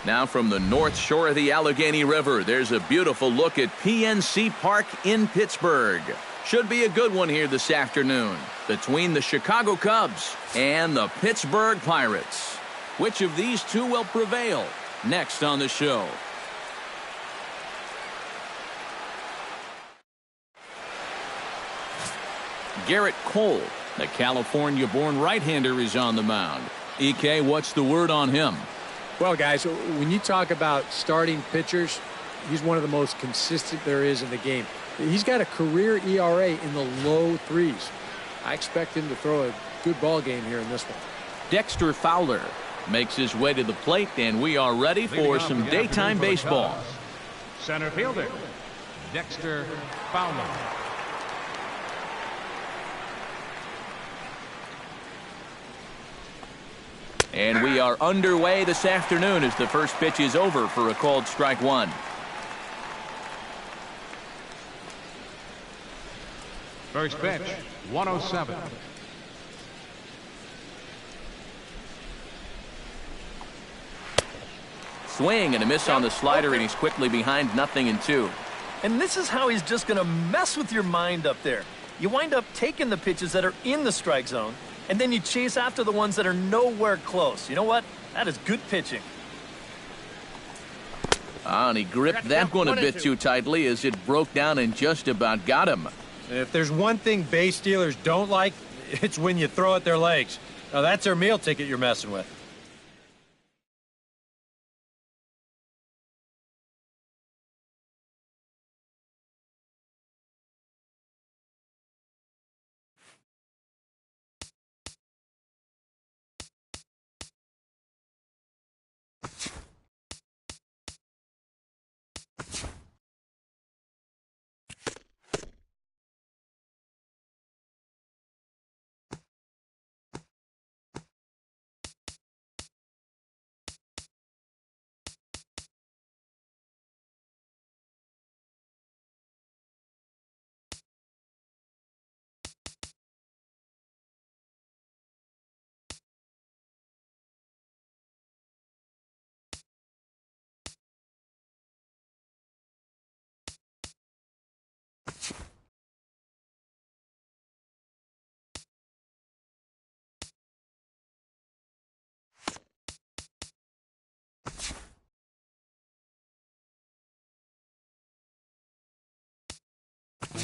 Now from the north shore of the Allegheny River, there's a beautiful look at PNC Park in Pittsburgh. Should be a good one here this afternoon between the Chicago Cubs and the Pittsburgh Pirates. Which of these two will prevail? Next on the show. Garrett Cole, the California-born right-hander, is on the mound. EK, what's the word on him? Well, guys, when you talk about starting pitchers, he's one of the most consistent there is in the game. He's got a career ERA in the low threes. I expect him to throw a good ball game here in this one. Dexter Fowler makes his way to the plate, and we are ready for some daytime baseball. Center fielder, Dexter Fowler. And we are underway this afternoon as the first pitch is over for a called strike one. First pitch, 107. Swing and a miss on the slider, and he's quickly behind 0-2. And this is how he's just going to mess with your mind up there. You wind up taking the pitches that are in the strike zone, and then you chase after the ones that are nowhere close. You know what? That is good pitching. And he gripped that one a bit too tightly as it broke down and just about got him. If there's one thing base stealers don't like, it's when you throw at their legs. Now that's their meal ticket you're messing with.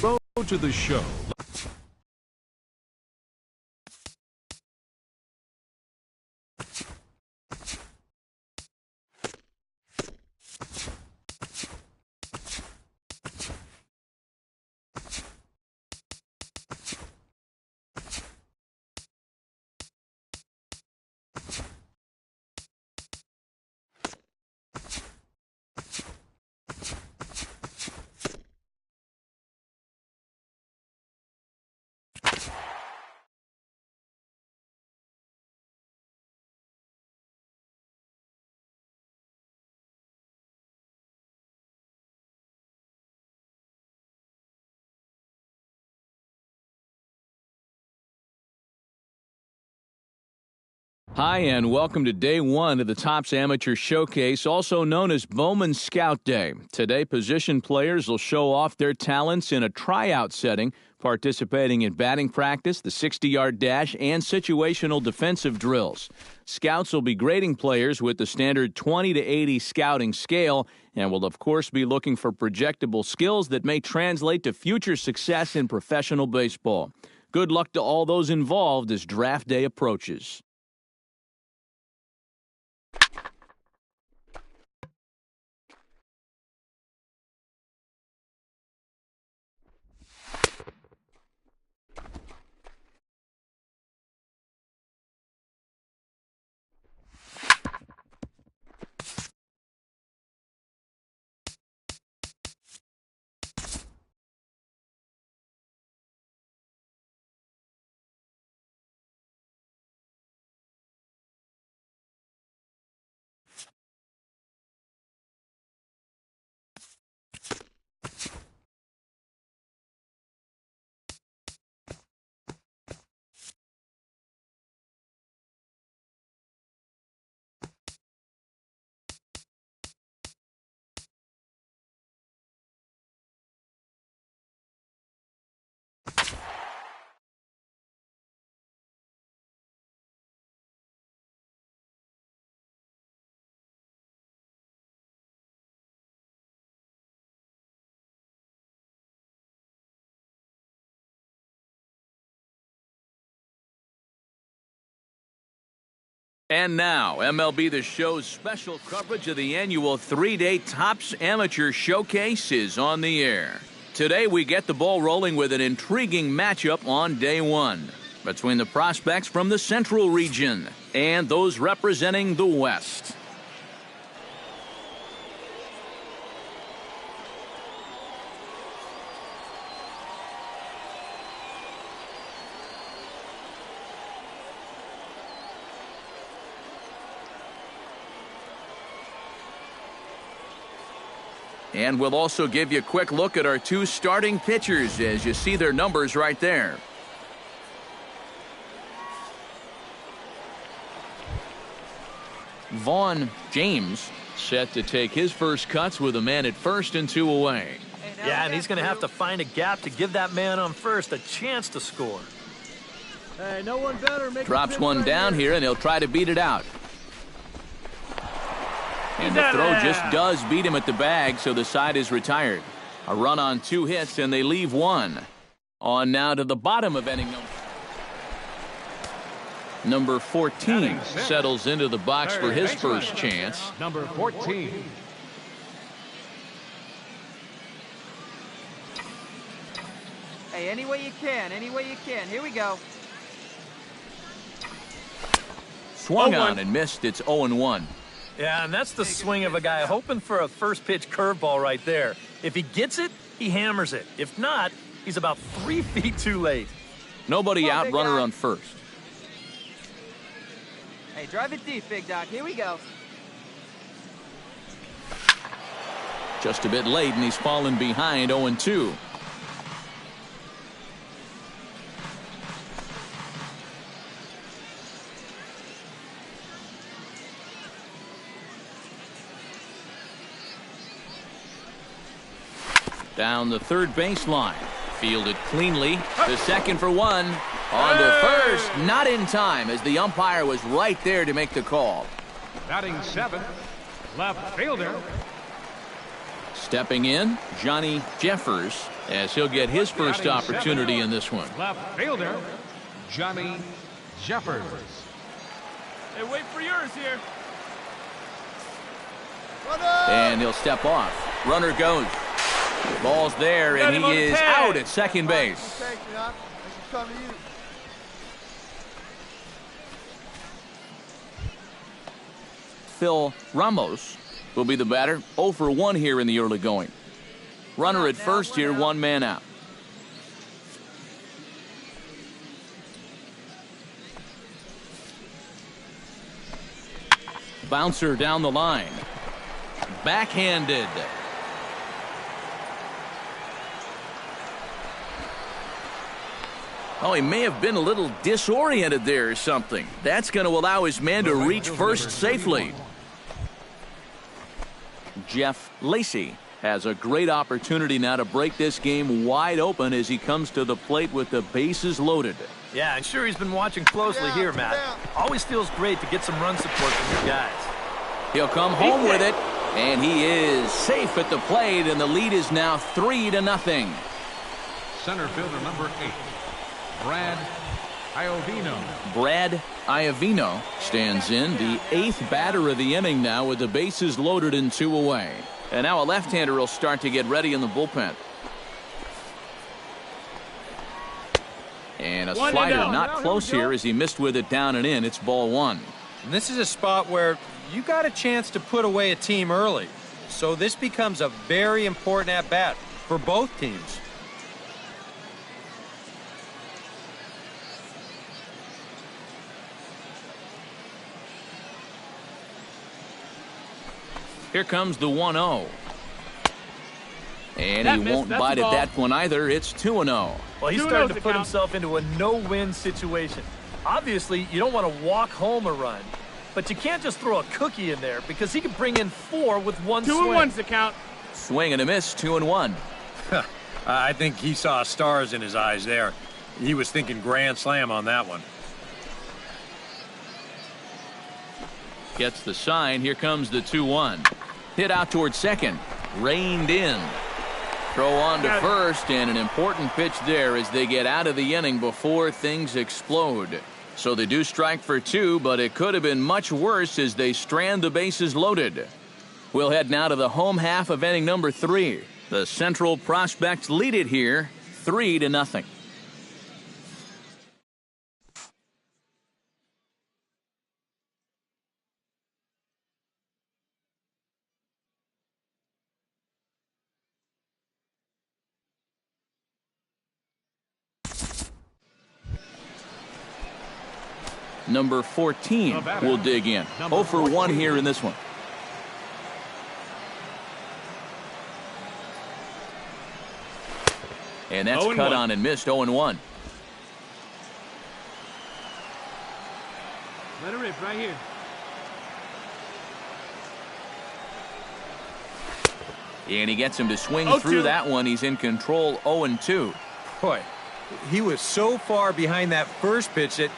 Go to the show. Hi, and welcome to day one of the Topps Amateur Showcase, also known as Bowman Scout Day. Today, position players will show off their talents in a tryout setting, participating in batting practice, the 60-yard dash, and situational defensive drills. Scouts will be grading players with the standard 20 to 80 scouting scale and will, of course, be looking for projectable skills that may translate to future success in professional baseball. Good luck to all those involved as draft day approaches. And now, MLB The Show's special coverage of the annual 3-day Topps Amateur Showcase is on the air. Today, we get the ball rolling with an intriguing matchup on day one between the prospects from the Central region and those representing the West. And we'll also give you a quick look at our two starting pitchers as you see their numbers right there. Vaughn James set to take his first cuts with a man at first and 2 away. Yeah, and he's going to have to find a gap to give that man on first a chance to score. Hey, no one better make Drops one down here, and he'll try to beat it out. And the throw just does beat him at the bag, so the side is retired. A run on 2 hits, and they leave 1. On now to the bottom of inning number 14 settles into the box for his first chance. Number 14. Hey, any way you can, any way you can. Here we go. Swung on and missed. It's 0-1. Yeah, and that's the swing of a guy hoping for a first pitch curveball right there. If he gets it, he hammers it. If not, he's about 3 feet too late. Nobody out, runner on first. Hey, drive it deep, Big Doc. Here we go. Just a bit late, and he's fallen behind 0-2. Down the third baseline. Fielded cleanly. The second for 1. On to first. Not in time as the umpire was right there to make the call. Batting 7th, left fielder. Stepping in, Johnny Jeffers, as he'll get his first opportunity in this one. Left fielder, Johnny Jeffers. Hey, wait for yours here. And he'll step off. Runner goes. Ball's there, and he is out at second base. Phil Ramos will be the batter. 0 for 1 here in the early going. Runner at first here, 1 man out. Bouncer down the line. Backhanded. Oh, he may have been a little disoriented there or something. That's going to allow his man to reach first safely. Jeff Lacy has a great opportunity now to break this game wide open as he comes to the plate with the bases loaded. Yeah, I'm sure he's been watching closely here, Matt. Always feels great to get some run support from your guys. He'll come home with it, and he is safe at the plate, and the lead is now 3-0. Center fielder number 8, Brad Iovino. Brad Iovino stands in, the 8th batter of the inning now with the bases loaded and 2 away. And now a left-hander will start to get ready in the bullpen. And a slider not close here as he missed with it down and in. It's ball 1. And this is a spot where you got a chance to put away a team early. So this becomes a very important at-bat for both teams. Here comes the 1-0. And he won't bite at that one either. It's 2-0. Well, he's starting to put himself into a no-win situation. Obviously, you don't want to walk home a run, but you can't just throw a cookie in there because he could bring in 4 with one swing. 2-1's the count. Swing and a miss, 2-1. I think he saw stars in his eyes there. He was thinking grand slam on that one. Gets the sign. Here comes the 2-1. Hit out towards second. Reined in. Throw on to first, and an important pitch there as they get out of the inning before things explode. So they do strike for 2, but it could have been much worse as they strand the bases loaded. We'll head now to the home half of inning number 3. The Central Prospects lead it here 3-0. Number 14 will dig in. 0 for 1 here in this one. And that's cut on and missed. 0-1. Let it rip right here. And he gets him to swing through that one. He's in control. 0-2. Boy, he was so far behind that first pitch that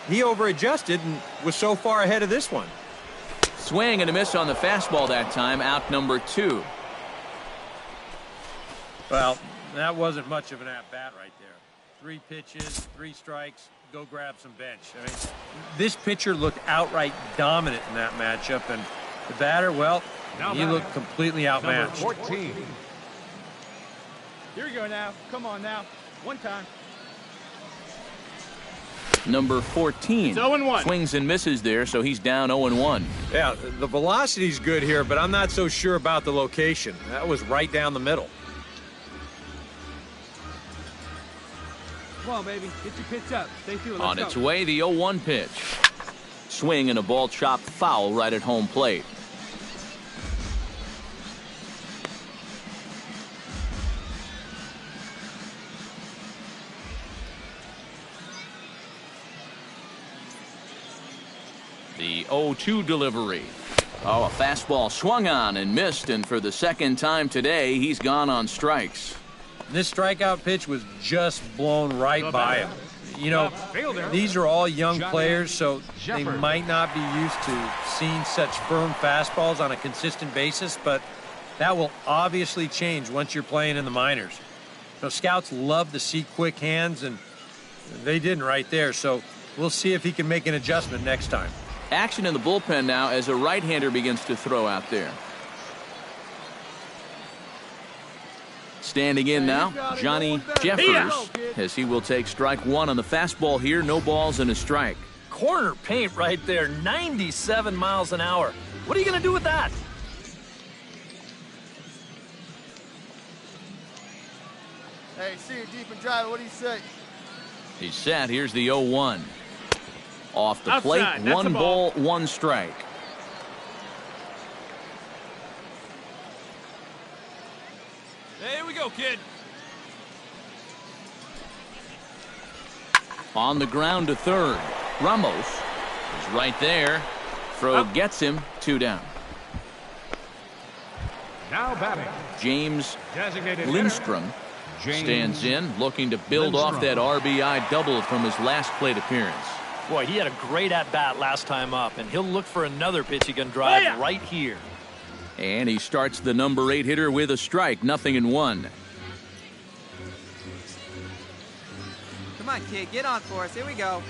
he over-adjusted and was so far ahead of this one. Swing and a miss on the fastball that time. Out number 2. Well, that wasn't much of an at-bat right there. 3 pitches, 3 strikes, go grab some bench. I mean, this pitcher looked outright dominant in that matchup, and the batter, well, he looked completely outmatched. Number 14. Here we go now. Come on now. One time. Number 14 swings and misses there, so he's down 0-1. Yeah, the velocity's good here, but I'm not so sure about the location. That was right down the middle. Come on, baby. Get your pitch up. Stay through it. On its way, the 0-1 pitch. Swing and a ball chopped foul right at home plate. The 0-2 delivery. Oh, a fastball swung on and missed, and for the second time today, he's gone on strikes. This strikeout pitch was just blown right by him. You know, these are all young players, so they might not be used to seeing such firm fastballs on a consistent basis, but that will obviously change once you're playing in the minors. You know, scouts love to see quick hands, and they didn't right there, so we'll see if he can make an adjustment next time. Action in the bullpen now as a right-hander begins to throw out there. Standing in now, Johnny Jeffers, as he will take strike 1 on the fastball here. No balls and a strike. Corner paint right there, 97 miles an hour. What are you going to do with that? Hey, see you deep and drive. What do you say? He's set. Here's the 0-1. Off the plate, 1 ball, 1 strike. Hey, here we go, kid. On the ground to third. Ramos is right there. Throw gets him. 2 down. Now batting. James Designated Lindstrom James stands in, looking to build off that RBI double from his last plate appearance. Boy, he had a great at-bat last time up, and he'll look for another pitch he can drive right here. And he starts the number 8 hitter with a strike. 0-1. Come on, kid. Get on for us. Here we go.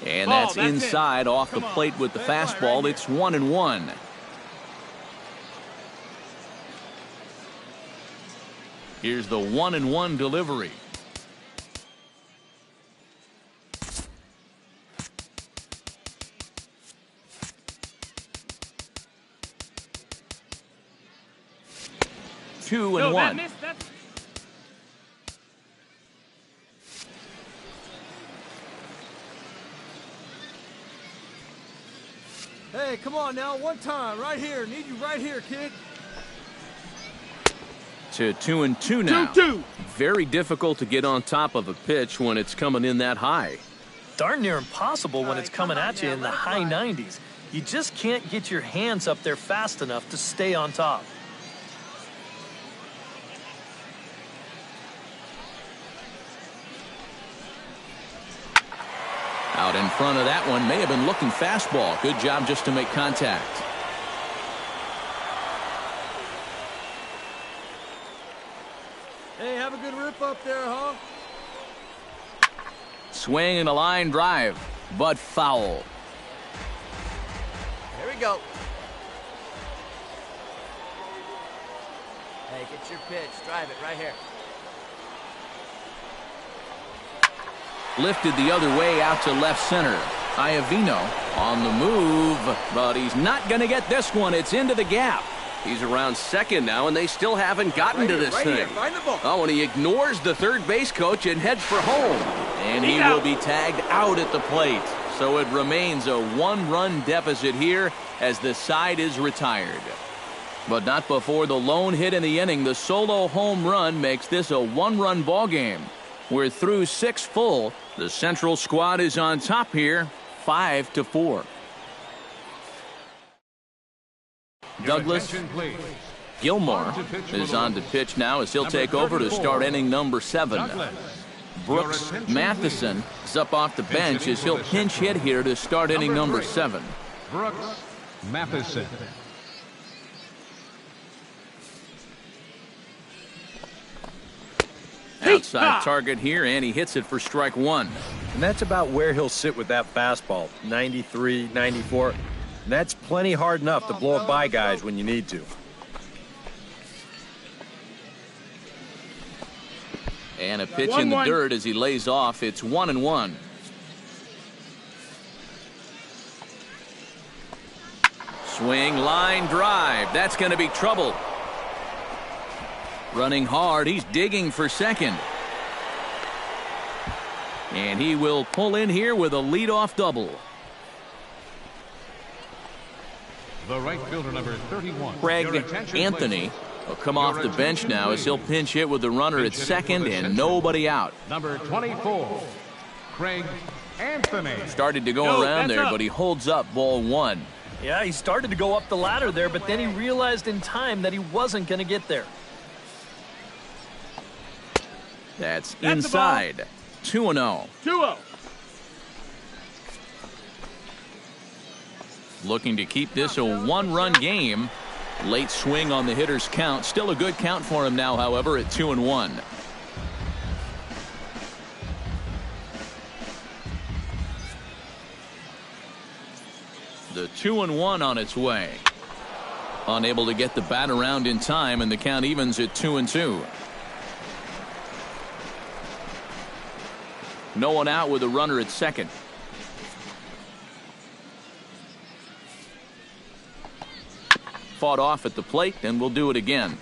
And that's inside off the plate with the fastball. It's 1-1. Here's the 1-1 delivery. Two and one. Hey, come on now. One time. Right here. Need you right here, kid. To 2-2 now. 2-2. Very difficult to get on top of a pitch when it's coming in that high. Darn near impossible when it's coming at you in the high 90s. You just can't get your hands up there fast enough to stay on top. Out in front of that one, may have been looking fastball. Good job just to make contact. Hey, have a good rip. slip up there, huh? Swing and a line drive, but foul. Here we go. Hey, get your pitch. Drive it right here. Lifted the other way out to left center. Iovino on the move, but he's not going to get this one. It's into the gap. He's around second now, and they still haven't gotten to this thing. Oh, and he ignores the third base coach and heads for home. And he will be tagged out at the plate. So it remains a one-run deficit here as the side is retired. But not before the lone hit in the inning. The solo home run makes this a one-run ball game. We're through 6 full. The Central squad is on top here, 5-4. Douglas Gilmore is on to pitch now as he'll take over to start inning number 7. Brooks Matheson is up off the bench as he'll pinch hit here to start inning number 7. Brooks Matheson. Outside target here, and he hits it for strike 1. And that's about where he'll sit with that fastball, 93, 94. And that's plenty hard enough to blow it by guys when you need to. And a pitch in the dirt as he lays off. It's 1-1. Swing, line drive. That's going to be trouble. Running hard, he's digging for second. And he will pull in here with a leadoff double. The right fielder, number 31. Craig Anthony will come off the bench now as he'll pinch hit with the runner at second and nobody out. Number 24, Craig Anthony. Started to go around there, but he holds up ball 1. Yeah, he started to go up the ladder there, but then he realized in time that he wasn't going to get there. That's inside. 2-0. 2-0. Looking to keep this a one-run game. Late swing on the hitter's count. Still a good count for him now, however, at 2-1. The 2-1 on its way. Unable to get the bat around in time, and the count evens at 2-2. No one out with a runner at second. Fought off at the plate, and we'll do it again.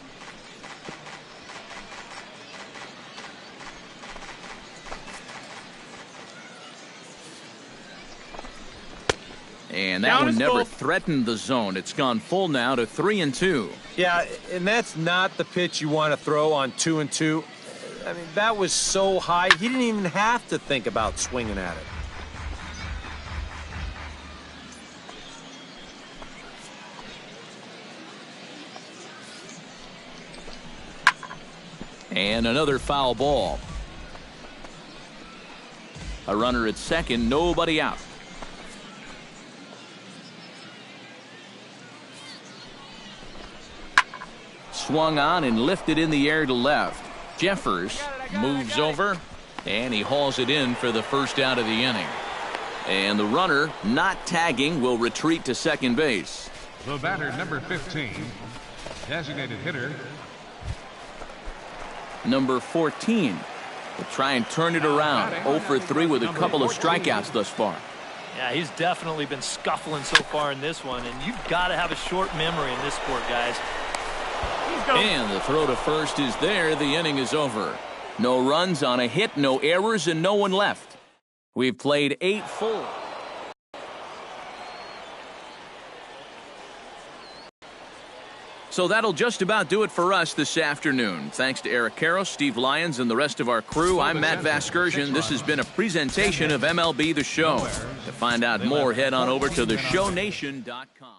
And that one never threatened the zone. It's gone full now to 3-2. Yeah, and that's not the pitch you want to throw on 2-2. I mean, that was so high, he didn't even have to think about swinging at it. And another foul ball. A runner at second, nobody out. Swung on and lifted in the air to left. Jeffers moves over, and he hauls it in for the first out of the inning. And the runner, not tagging, will retreat to second base. The batter, number 15, designated hitter. Number 14 will try and turn it around. 0 for 3 with a couple of strikeouts thus far. Yeah, he's definitely been scuffling so far in this one, and you've got to have a short memory in this sport, guys. And the throw to first is there. The inning is over. No runs on a hit, no errors, and no one left. We've played 8 full. So that'll just about do it for us this afternoon. Thanks to Eric Karros, Steve Lyons, and the rest of our crew. I'm Matt Vasgersian. This has been a presentation of MLB The Show. To find out more, head on over to theshownation.com.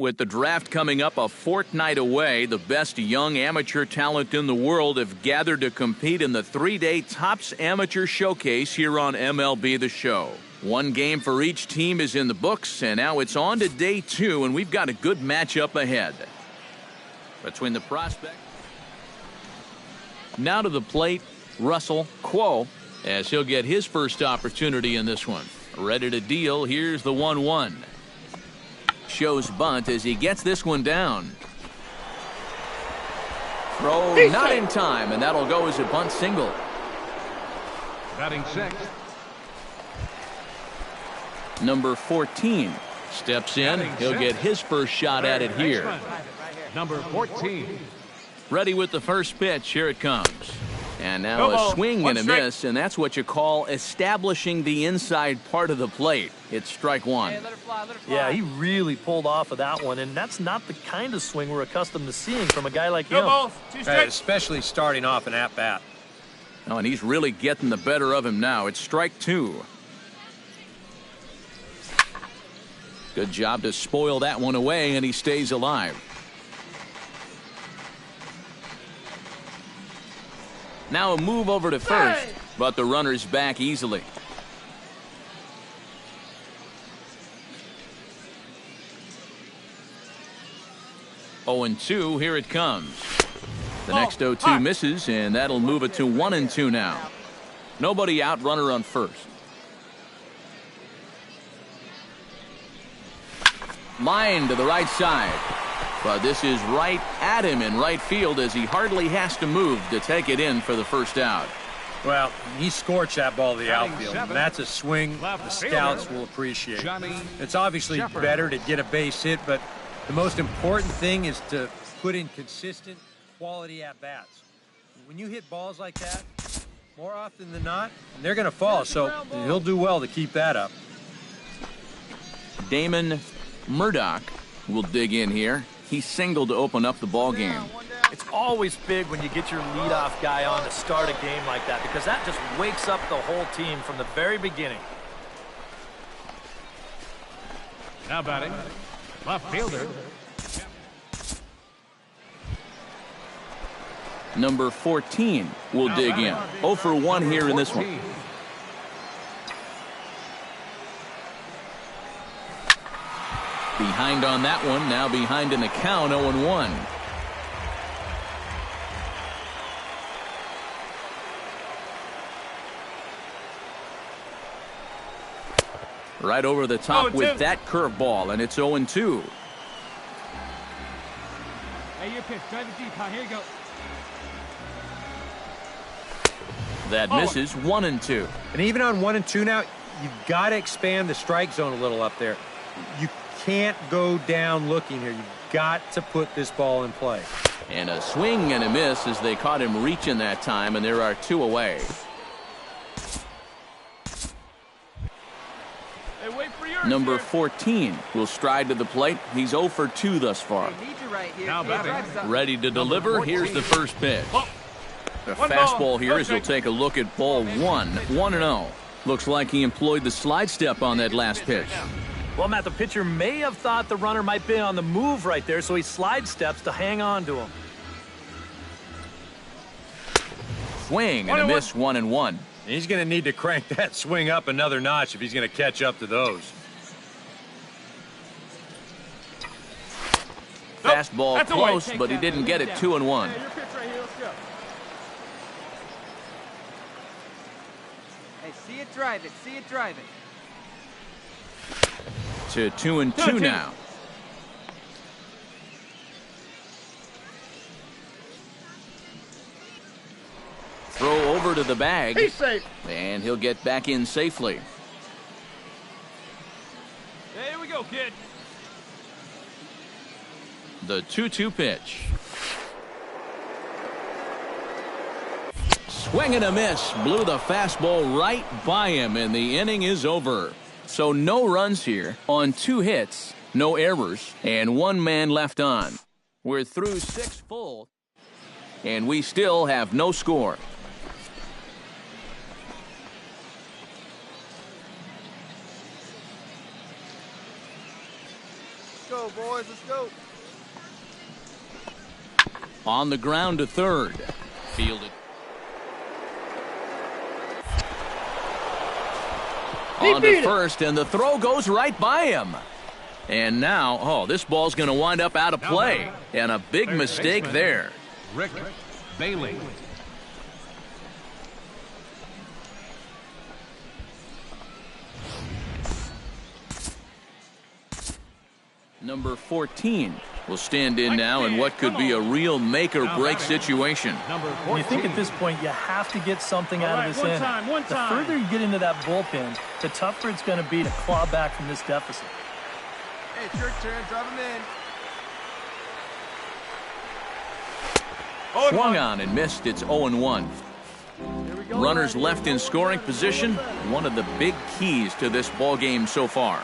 With the draft coming up a fortnight away, the best young amateur talent in the world have gathered to compete in the 3-day Topps Amateur Showcase here on MLB The Show. One game for each team is in the books, and now it's on to day 2, and we've got a good matchup ahead. Between the prospect. Now to the plate, Russell Quo, as he'll get his first opportunity in this one. Ready to deal, here's the 1-1. Shows bunt as he gets this one down. Throw not in time, and that'll go as a bunt single. Batting sixth. Number 14 steps in. He'll get his first shot at it here. Number 14. Ready with the first pitch. Here it comes. And now a swing and a miss, and that's what you call establishing the inside part of the plate. It's strike one. Hey, let it fly. Yeah, he really pulled off of that one, and that's not the kind of swing we're accustomed to seeing from a guy like him. Especially starting off an at-bat. Oh, and he's really getting the better of him now. It's strike two. Good job to spoil that one away, and he stays alive. Now a move over to first, but the runner's back easily. Oh, 0-2, here it comes. The next 0-2 misses, and that'll move it to 1-2 now. Nobody out, runner on first. Line to the right side. But this is right at him in right field as he hardly has to move to take it in for the first out. Well, he scorched that ball to the outfield. And that's a swing the scouts will appreciate. It's obviously better to get a base hit, but the most important thing is to put in consistent quality at-bats. When you hit balls like that, more often than not, they're going to fall. So he'll do well to keep that up. Damon Murdoch will dig in here. He singled to open up the ball game. It's always big when you get your leadoff guy on to start a game like that, because that just wakes up the whole team from the very beginning. Now batting, left fielder. Number 14 will dig in. 0 for 1 here in this one. Behind on that one, now behind in the count, 0-1. Right over the top with that curveball, and it's 0-2. Hey, your pitch. Drive it deep, huh? Here you go. That misses. 1-2. And even on 1-2 now, you've got to expand the strike zone a little up there. You can't go down looking here. You've got to put this ball in play. And a swing and a miss as they caught him reaching that time, and there are 2 away. Hey, wait for yours. Number 14 will stride to the plate. He's 0 for 2 thus far. Hey, need you right here. Now batting. Ready to deliver. Here's the first pitch. The fastball here as he'll take a look at ball 1. 1-0. Looks like he employed the slide step on that last pitch. Well, Matt, the pitcher may have thought the runner might be on the move right there, so he slide steps to hang on to him. Swing and a miss. 1-1. He's going to need to crank that swing up another notch if he's going to catch up to those. Fastball close, but he didn't get it. 2-1. Hey, your pitch right here. Let's go. Hey, see it, drive it. See it, drive it. To 2-2 now. Throw over to the bag. He's safe. And he'll get back in safely. Here we go, kid. The 2-2 pitch. Swing and a miss. Blew the fastball right by him, and the inning is over. So no runs here on 2 hits, no errors, and 1 man left on. We're through 6 full, and we still have no score. Go, boys. Let's go. On the ground to third. Fielded. On to first, and the throw goes right by him. And now, oh, this ball's going to wind up out of play. And a big mistake there. Rick Bailey. Number 14 will stand in now in what could be a real make-or-break situation. You think at this point you have to get something out of this inning. The further you get into that bullpen, the tougher it's going to be to claw back from this deficit. Hey, it's your turn. Drive him in. Swung on and missed. It's 0-1. Runners left in scoring position, one of the big keys to this ball game so far.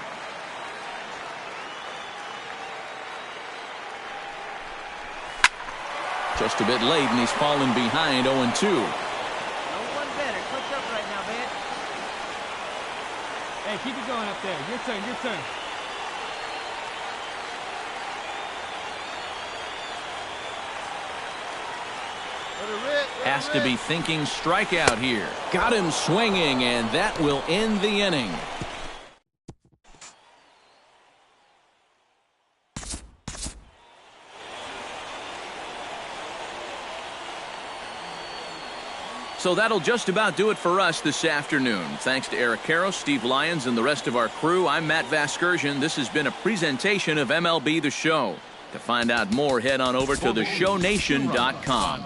Just a bit late, and he's fallen behind 0-2. No one better. Clipped up right now, man. Hey, keep it going up there. Your turn, your turn. Has to be thinking strikeout here. Got him swinging, and that will end the inning. So that'll just about do it for us this afternoon. Thanks to Eric Karros, Steve Lyons, and the rest of our crew. I'm Matt Vasgersian. This has been a presentation of MLB The Show. To find out more, head on over to theshownation.com.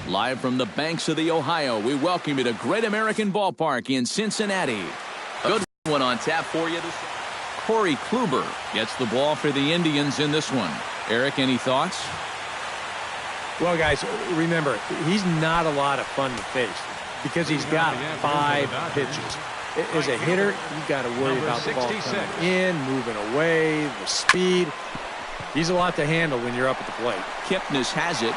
Live from the banks of the Ohio, we welcome you to Great American Ballpark in Cincinnati. A good one on tap for you. Corey Kluber gets the ball for the Indians in this one. Eric, any thoughts? Well, guys, remember, he's not a lot of fun to face because he's got 5 pitches. As a hitter, you got to worry about the ball coming in, moving away, the speed. He's a lot to handle when you're up at the plate. Kipnis has it.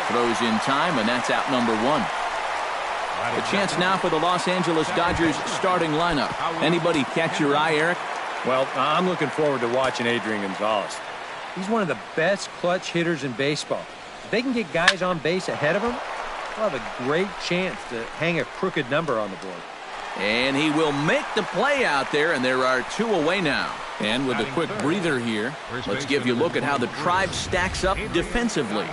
Throws in time, and that's out number 1. A chance now for the Los Angeles Dodgers starting lineup. Anybody catch your eye, Eric? Well, I'm looking forward to watching Adrian Gonzalez. He's one of the best clutch hitters in baseball. If they can get guys on base ahead of him, they'll have a great chance to hang a crooked number on the board. And he will make the play out there, and there are 2 away now. And with a quick breather here, let's give you a look at how the Tribe stacks up defensively.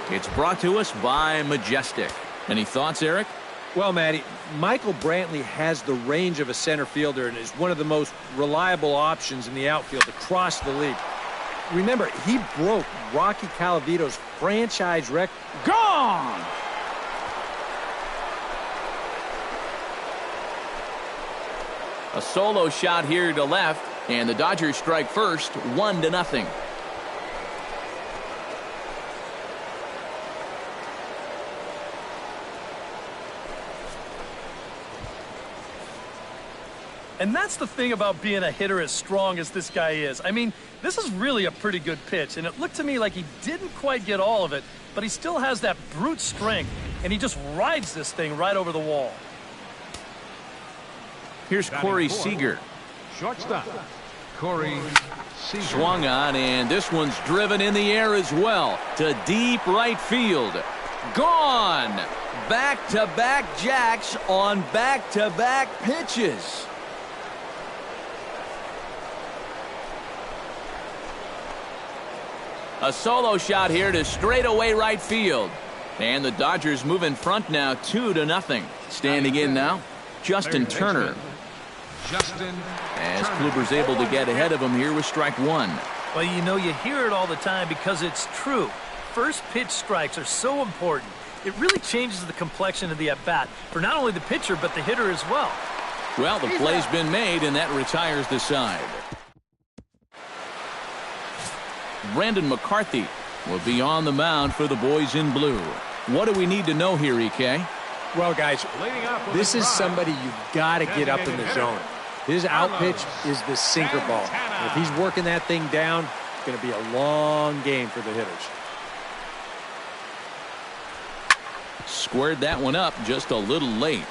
It's brought to us by Majestic. Any thoughts, Eric? Well, Matty, Michael Brantley has the range of a center fielder and is one of the most reliable options in the outfield across the league. Remember, he broke Rocky Calavito's franchise record. Gone! A solo shot here to left, and the Dodgers strike first, 1-0. And that's the thing about being a hitter as strong as this guy is. I mean, this is really a pretty good pitch, and it looked to me like he didn't quite get all of it, but he still has that brute strength, and he just rides this thing right over the wall. Here's Corey Seager. Shortstop, Corey Seager. Swung on, and this one's driven in the air as well to deep right field. Gone! Back-to-back jacks on back-to-back pitches. A solo shot here to straightaway right field. And the Dodgers move in front now 2-0. Standing in now, Justin Turner. As Kluber's able to get ahead of him here with strike 1. Well, you know, you hear it all the time because it's true. First pitch strikes are so important. It really changes the complexion of the at-bat for not only the pitcher but the hitter as well. Well, the play's been made, and that retires the side. Brandon McCarthy will be on the mound for the boys in blue. What do we need to know here, EK? Well, guys, this is somebody you've got to get up in the zone. His out pitch is the sinker ball. If he's working that thing down, it's going to be a long game for the hitters. Squared that one up just a little late.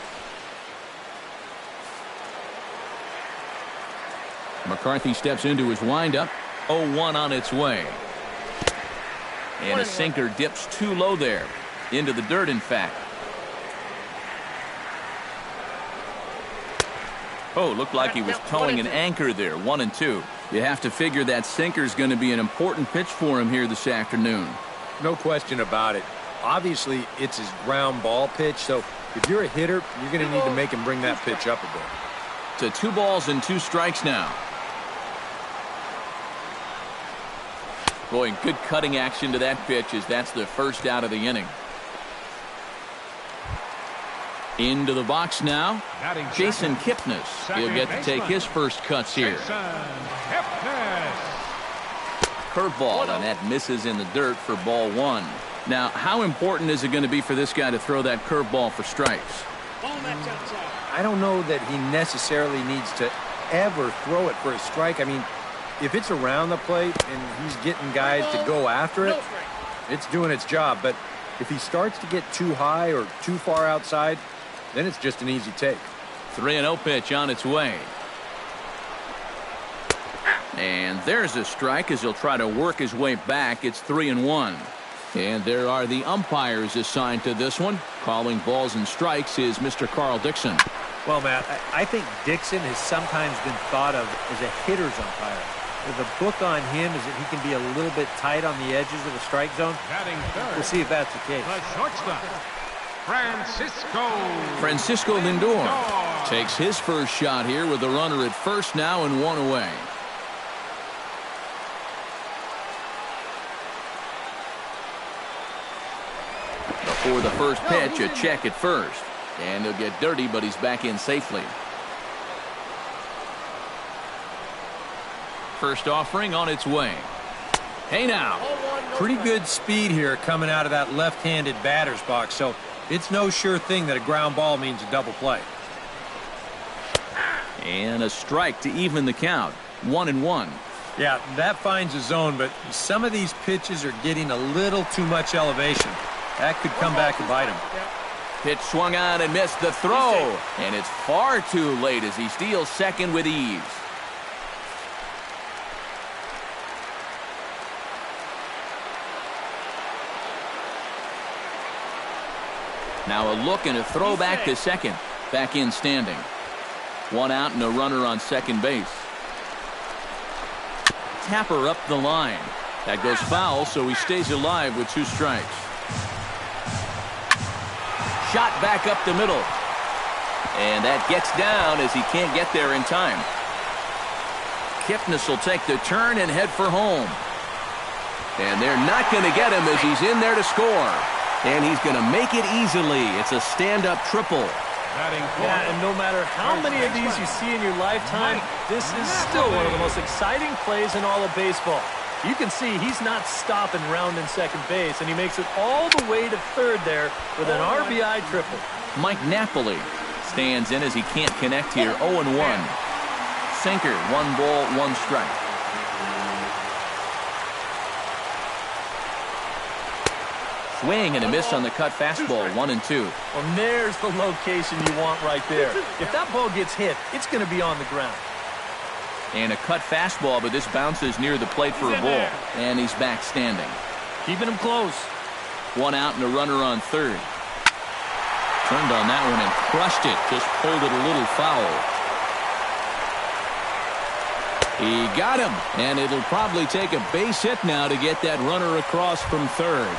McCarthy steps into his windup. 0-1 on its way. And a sinker dips too low there. Into the dirt, in fact. Oh, looked like he was towing an anchor there. 1-2. You have to figure that sinker's going to be an important pitch for him here this afternoon. No question about it. Obviously, it's his ground ball pitch, so if you're a hitter, you're going to need to make him bring that pitch up a bit. To 2 balls and 2 strikes now. Boy, good cutting action to that pitch as that's the first out of the inning. Into the box now, Jason Kipnis. He'll get to take his first cuts here. Curveball, and that misses in the dirt for ball 1. Now, how important is it going to be for this guy to throw that curveball for strikes? I don't know that he necessarily needs to ever throw it for a strike. I mean, if it's around the plate and he's getting guys to go after it, it's doing its job. But if he starts to get too high or too far outside, then it's just an easy take. 3-0 pitch on its way. And there's a strike as he'll try to work his way back. It's 3-1. And there are the umpires assigned to this one. Calling balls and strikes is Mr. Carl Dixon. Well, Matt, I think Dixon has sometimes been thought of as a hitter's umpire. The book on him is that he can be a little bit tight on the edges of the strike zone. We'll see if that's the case. Francisco Lindor takes his first shot here with a runner at first now and 1 away. Before the first pitch, a check at first. And he'll get dirty, but he's back in safely. First offering on its way. Hey now. Pretty good speed here coming out of that left-handed batter's box, so it's no sure thing that a ground ball means a double play. And a strike to even the count. 1-1. Yeah, that finds a zone, but some of these pitches are getting a little too much elevation. That could come back to bite him. Pitch swung on and missed the throw. And it's far too late as he steals second with ease. Now a look and a throw back to second. Back in standing. One out and a runner on second base. Tapper up the line. That goes foul, so he stays alive with 2 strikes. Shot back up the middle. And that gets down as he can't get there in time. Kipnis will take the turn and head for home. And they're not going to get him as he's in there to score. And he's going to make it easily. It's a stand-up triple. Yeah, and no matter how many of these you see in your lifetime, this is still one of the most exciting plays in all of baseball. You can see he's not stopping rounding second base, and he makes it all the way to third there with an RBI triple. Mike Napoli stands in as he can't connect here. 0-1. Sinker, 1 ball, 1 strike. Swing and a miss on the cut fastball. 1-2. Well, there's the location you want right there. If that ball gets hit, it's going to be on the ground. And a cut fastball, but this bounces near the plate for a ball. And he's back standing. Keeping him close. 1 out and a runner on third. Turned on that one and crushed it. Just pulled it a little foul. He got him. And it'll probably take a base hit now to get that runner across from third.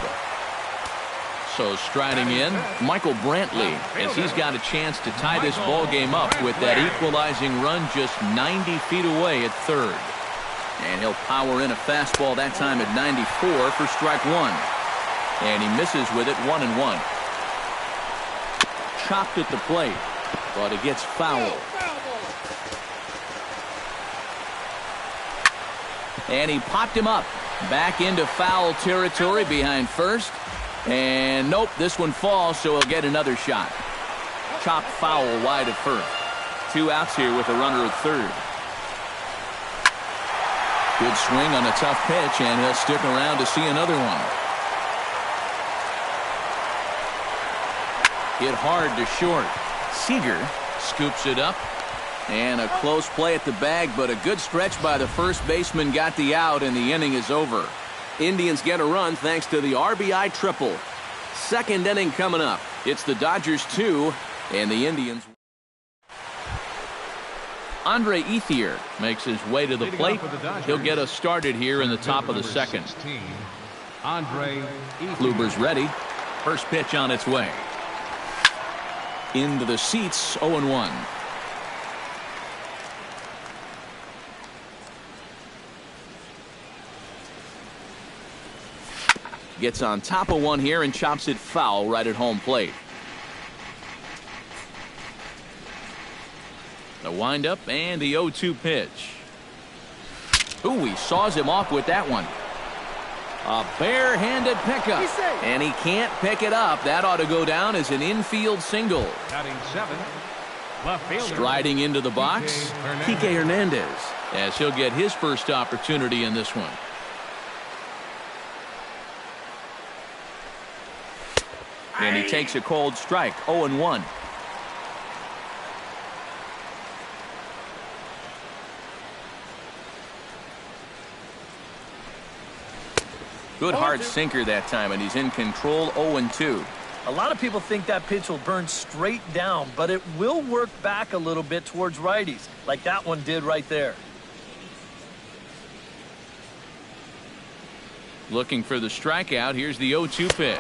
So striding in, Michael Brantley, as he's got a chance to tie this ball game up with that equalizing run just 90 feet away at third. And he'll power in a fastball that time at 94 for strike 1. And he misses with it. 1-1. Chopped at the plate, but it gets foul. And he popped him up back into foul territory behind first. And nope, this one falls, so he'll get another shot. Chopped foul wide of first. 2 outs here with a runner at third. Good swing on a tough pitch, and he'll stick around to see another one. Hit hard to short. Seager scoops it up. And a close play at the bag, but a good stretch by the first baseman got the out, and the inning is over. Indians get a run thanks to the RBI triple. Second inning coming up. It's the Dodgers 2 and the Indians. Andre Ethier makes his way to the plate. He'll get us started here in the top of the second. Kluber's ready. First pitch on its way. Into the seats. 0-1. Gets on top of one here and chops it foul right at home plate. The windup and the 0-2 pitch. Ooh, he saws him off with that one. A barehanded pickup. And he can't pick it up. That ought to go down as an infield single. Striding into the box, Kike Hernandez, as he'll get his first opportunity in this one. And he takes a cold strike. 0-1. Good hard sinker that time, and he's in control. 0-2. A lot of people think that pitch will burn straight down, but it will work back a little bit towards righties, like that one did right there. Looking for the strikeout. Here's the 0-2 pitch.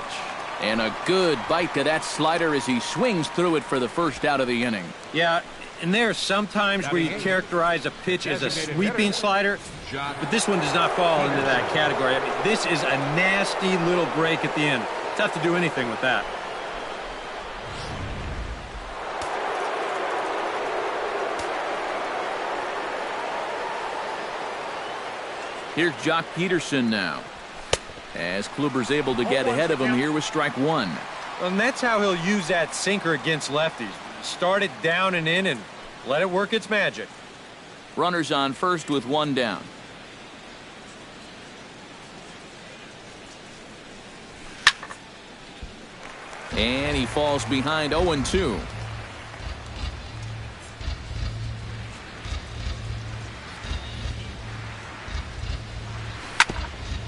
And a good bite to that slider as he swings through it for the first out of the inning. Yeah, and there are some times where you characterize a pitch as a sweeping slider, but this one does not fall into that category. I mean, this is a nasty little break at the end. Tough to do anything with that. Here's Jock Peterson now, as Kluber's able to get ahead of him here with strike 1. And that's how he'll use that sinker against lefties. Start it down and in and let it work its magic. Runners on first with 1 down. And he falls behind. 0-2.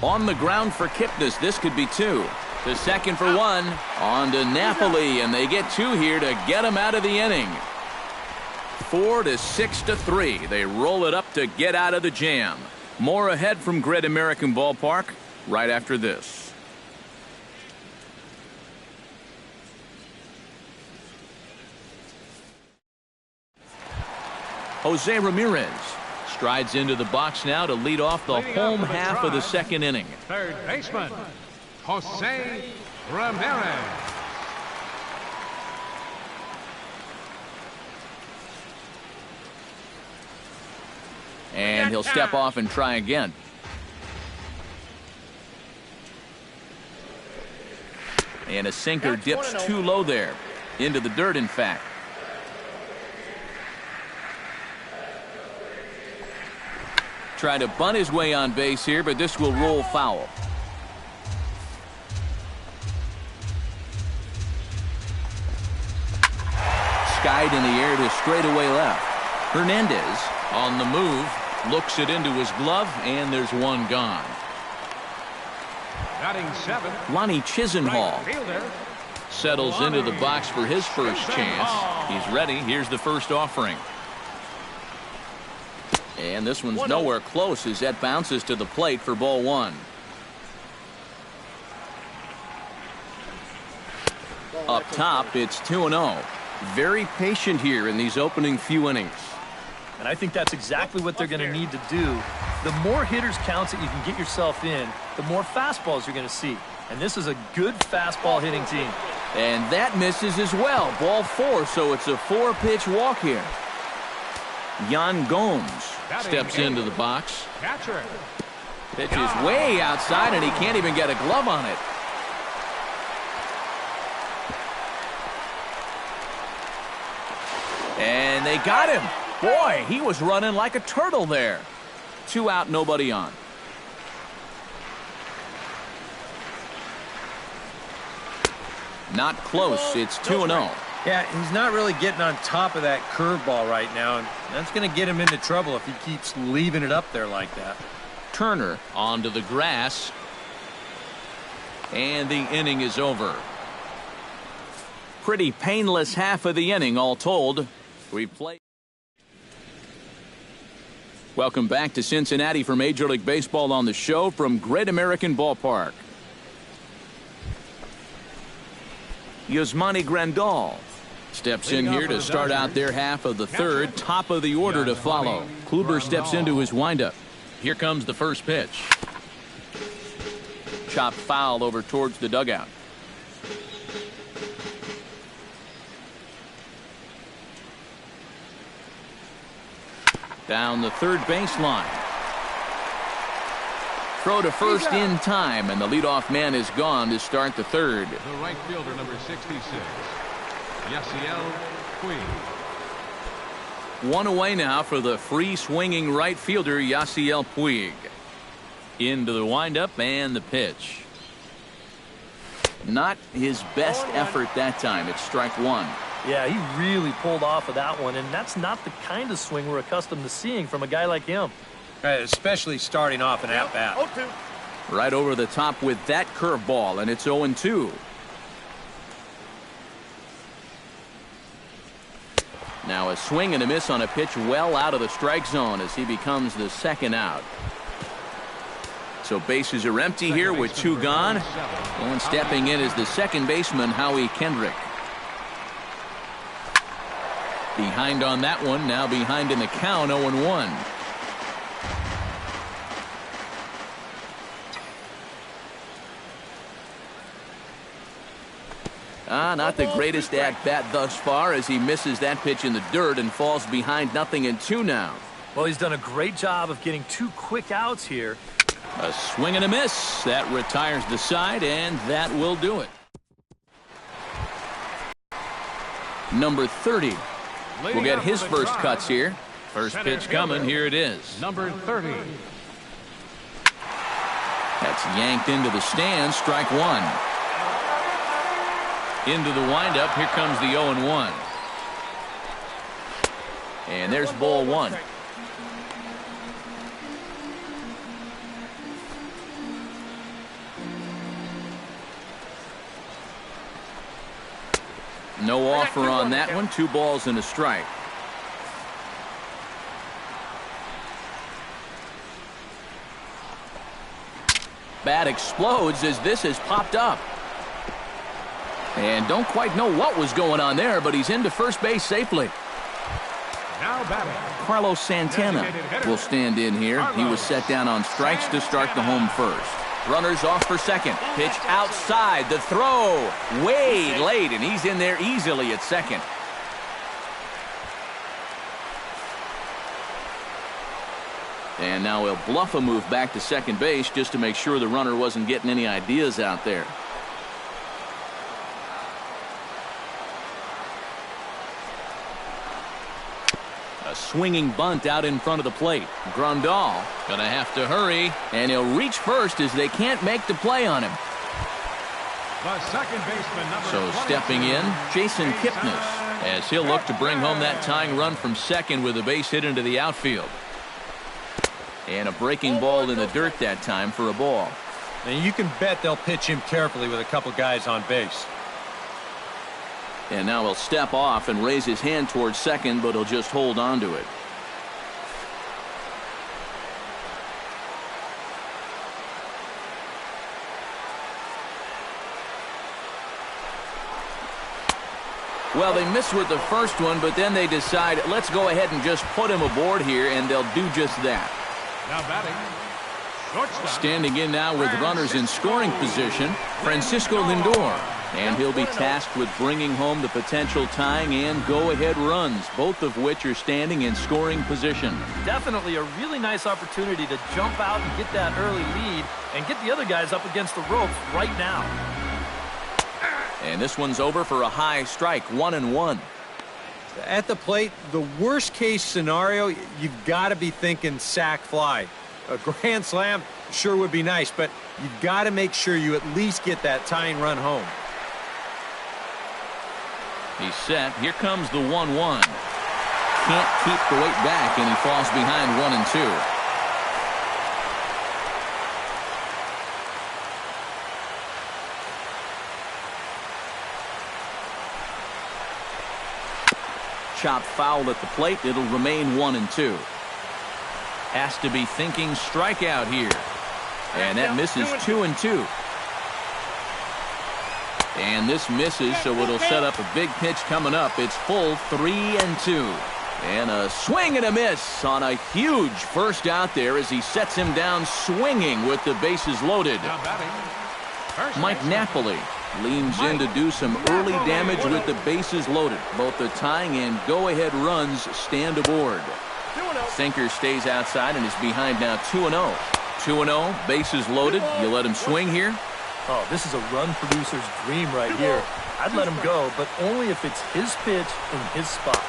On the ground for Kipnis. This could be 2. The second for 1. On to Napoli, and they get 2 here to get him out of the inning. 4 to 6 to 3. They roll it up to get out of the jam. More ahead from Great American Ballpark right after this. Jose Ramirez strides into the box now to lead off the home half of the second inning. Third baseman, Jose Ramirez. And he'll step off and try again. And a sinker dips too low there. Into the dirt, in fact. Trying to bunt his way on base here, but this will roll foul. Skied in the air to straightaway left. Hernandez on the move, looks it into his glove, and there's one gone. Batting seventh, Lonnie Chisenhall right fielder, settles into the box for his first chance. He's ready. Here's the first offering. And this one's nowhere close as that bounces to the plate for ball one. Up top, it's 2-0. Very patient here in these opening few innings. And I think that's exactly what they're going to need to do. The more hitters counts that you can get yourself in, the more fastballs you're going to see. And this is a good fastball hitting team. And that misses as well. Ball 4, so it's a 4-pitch walk here. Yan Gomes steps into the box. catcher. Pitch is way outside, and he can't even get a glove on it. And they got him. Boy, he was running like a turtle there. 2 out, nobody on. Not close. It's 2-0. Yeah, he's not really getting on top of that curveball right now, and that's going to get him into trouble if he keeps leaving it up there like that. Turner onto the grass. And the inning is over. Pretty painless half of the inning, all told. We play. Welcome back to Cincinnati for Major League Baseball on the show from Great American Ballpark. Yasmani Grandal steps in here to start out their half of the third. Top of the order to follow. Kluber steps into his windup. Here comes the first pitch. Chopped foul over towards the dugout. Down the third baseline. Throw to first in time, and the leadoff man is gone to start the third. The right fielder, number 66, Yasiel Puig. One away now for the free-swinging right fielder, Yasiel Puig. Into the windup and the pitch. Not his best effort that time. It's strike one. Yeah, he really pulled off of that one, and that's not the kind of swing we're accustomed to seeing from a guy like him. Especially starting off an at-bat. Right over the top with that curveball, and it's 0-2. Now a swing and a miss on a pitch well out of the strike zone as he becomes the second out. So bases are empty here with 2 gone. And stepping in is the second baseman, Howie Kendrick. Behind on that one, now behind in the count, 0-1. Not the greatest at-bat thus far as he misses that pitch in the dirt and falls behind 0-2 now. Well, he's done a great job of getting 2 quick outs here. A swing and a miss. That retires the side, and that will do it. Number 30 will get his first cuts here. First pitch coming. Here it is. Number 30. That's yanked into the stands. Strike one. Into the windup. Here comes the 0-1. And there's ball one. No offer on that one. 2 balls and a strike. Bat explodes as this has popped up. And don't quite know what was going on there, but he's into first base safely. Now batting, Carlos Santana will stand in here. He was set down on strikes to start the home first. Runners off for second. Pitch outside. The throw way late, and he's in there easily at second. And now he'll bluff a move back to second base just to make sure the runner wasn't getting any ideas out there. A swinging bunt out in front of the plate. Grandal gonna have to hurry, and he'll reach first as they can't make the play on him. the second baseman, number So 22, stepping in, Jason Kipnis, as he'll look to bring home that tying run from second with a base hit into the outfield. And a breaking ball in the dirt that time for a ball. And you can bet they'll pitch him carefully with a couple guys on base. And now he'll step off and raise his hand towards second, but he'll just hold on to it. Well, they missed with the first one, but then they decide, let's go ahead and just put him aboard here, and they'll do just that. Now batting, shortstop. Standing in now with runners in scoring position, Francisco Lindor. And he'll be tasked with bringing home the potential tying and go-ahead runs, both of which are standing in scoring position. Definitely a really nice opportunity to jump out and get that early lead and get the other guys up against the ropes right now. And this one's over for a high strike, 1-1. At the plate, the worst-case scenario, you've got to be thinking sac fly. A grand slam sure would be nice, but you've got to make sure you at least get that tying run home. He's set. Here comes the 1-1. Can't keep the weight back, and he falls behind 1-2. Chop foul at the plate. It'll remain 1-2. Has to be thinking strikeout here. And that misses 2-2. And this misses, so it'll set up a big pitch coming up. It's full 3-2. And a swing and a miss on a huge first out there as he sets him down swinging with the bases loaded. Now batting, first Mike baseman. Napoli leans in to do some early damage with the bases loaded. Both the tying and go-ahead runs stand aboard. Sinker stays outside and is behind now 2-0. 2-0, bases loaded. You let him swing here? Oh, this is a run producer's dream right here. I'd let him go, but only if it's his pitch in his spot.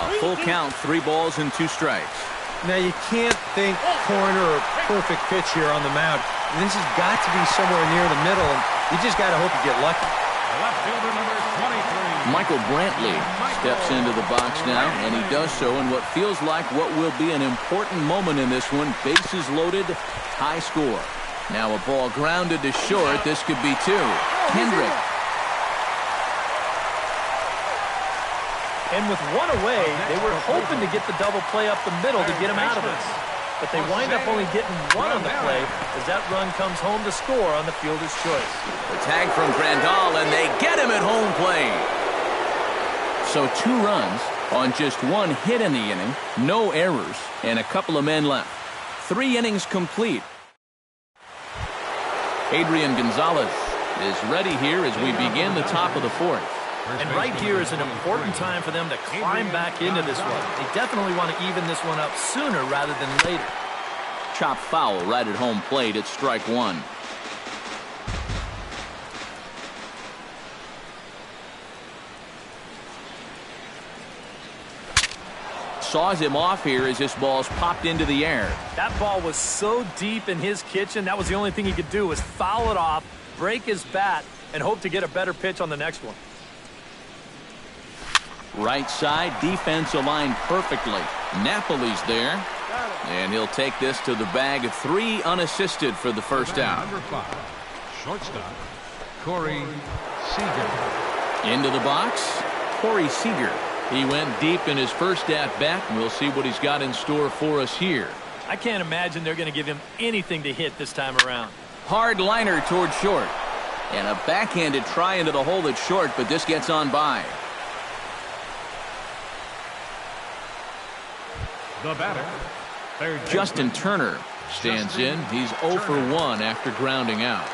A full count, 3 balls and 2 strikes. Now, you can't think corner or perfect pitch here on the mound. This has got to be somewhere near the middle, and you just got to hope you get lucky. Left fielder number 23. Michael Brantley steps into the box now, and he does so in what feels like what will be an important moment in this one. Bases loaded, high score. Now a ball grounded to short. This could be 2. Kendrick. And with one away, they were hoping to get the double play up the middle to get him out of this. But they wind up only getting 1 on the play as that run comes home to score on the fielder's choice. The tag from Grandal, and they get him at home plate. So 2 runs on just 1 hit in the inning, no errors, and a couple of men left. 3 innings complete. Adrian Gonzalez is ready here as we begin the top of the 4th. And right here is an important time for them to climb back into this one. They definitely want to even this one up sooner rather than later. Chop foul right at home plate. It's strike 1. Saws him off here as this ball's popped into the air. That ball was so deep in his kitchen, that was the only thing he could do was foul it off, break his bat, and hope to get a better pitch on the next one. Right side, defense aligned perfectly. Napoli's there, and he'll take this to the bag. 3 unassisted for the first out. Number 5, shortstop, Corey Seager. Into the box, Corey Seager. He went deep in his first at-bat, and we'll see what he's got in store for us here. I can't imagine they're going to give him anything to hit this time around. Hard liner toward short. And a backhanded try into the hole that's short, but this gets on by. The batter, Justin Turner stands in. He's 0 for 1 after grounding out.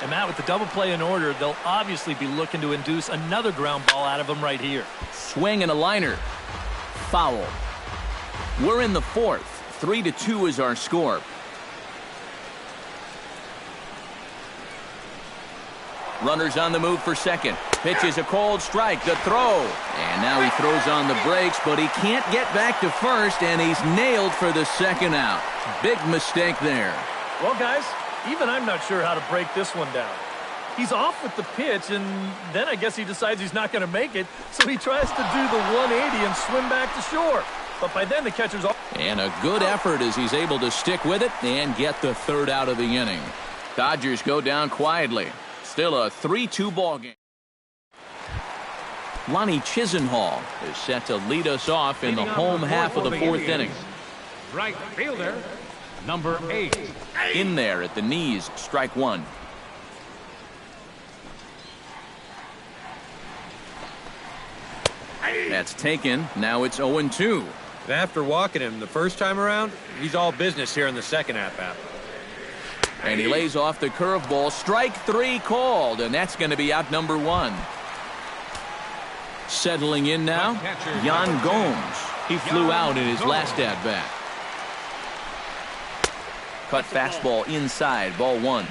And Matt, with the double play in order, they'll obviously be looking to induce another ground ball out of him right here. Swing and a liner. Foul. We're in the fourth. 3-2 is our score. Runners on the move for second. Pitch is a cold strike. The throw. And now he throws on the brakes, but he can't get back to first, and he's nailed for the second out. Big mistake there. Well, guys, even I'm not sure how to break this one down. He's off with the pitch, and then I guess he decides he's not going to make it, so he tries to do the 180 and swim back to shore. But by then the catcher's off. And a good effort as he's able to stick with it and get the third out of the inning. Dodgers go down quietly. Still a 3-2 ball game. Lonnie Chisenhall is set to lead us off in the home half of the fourth inning. right fielder, number 8. In there at the knees, strike one. That's taken. Now it's 0-2. And after walking him the first time around, he's all business here in the second at-bat. And he lays off the curveball. Strike three called, and that's going to be out number one. Settling in now, Yan Gomes. He flew out in his last at-bat. Cut fastball inside, ball one.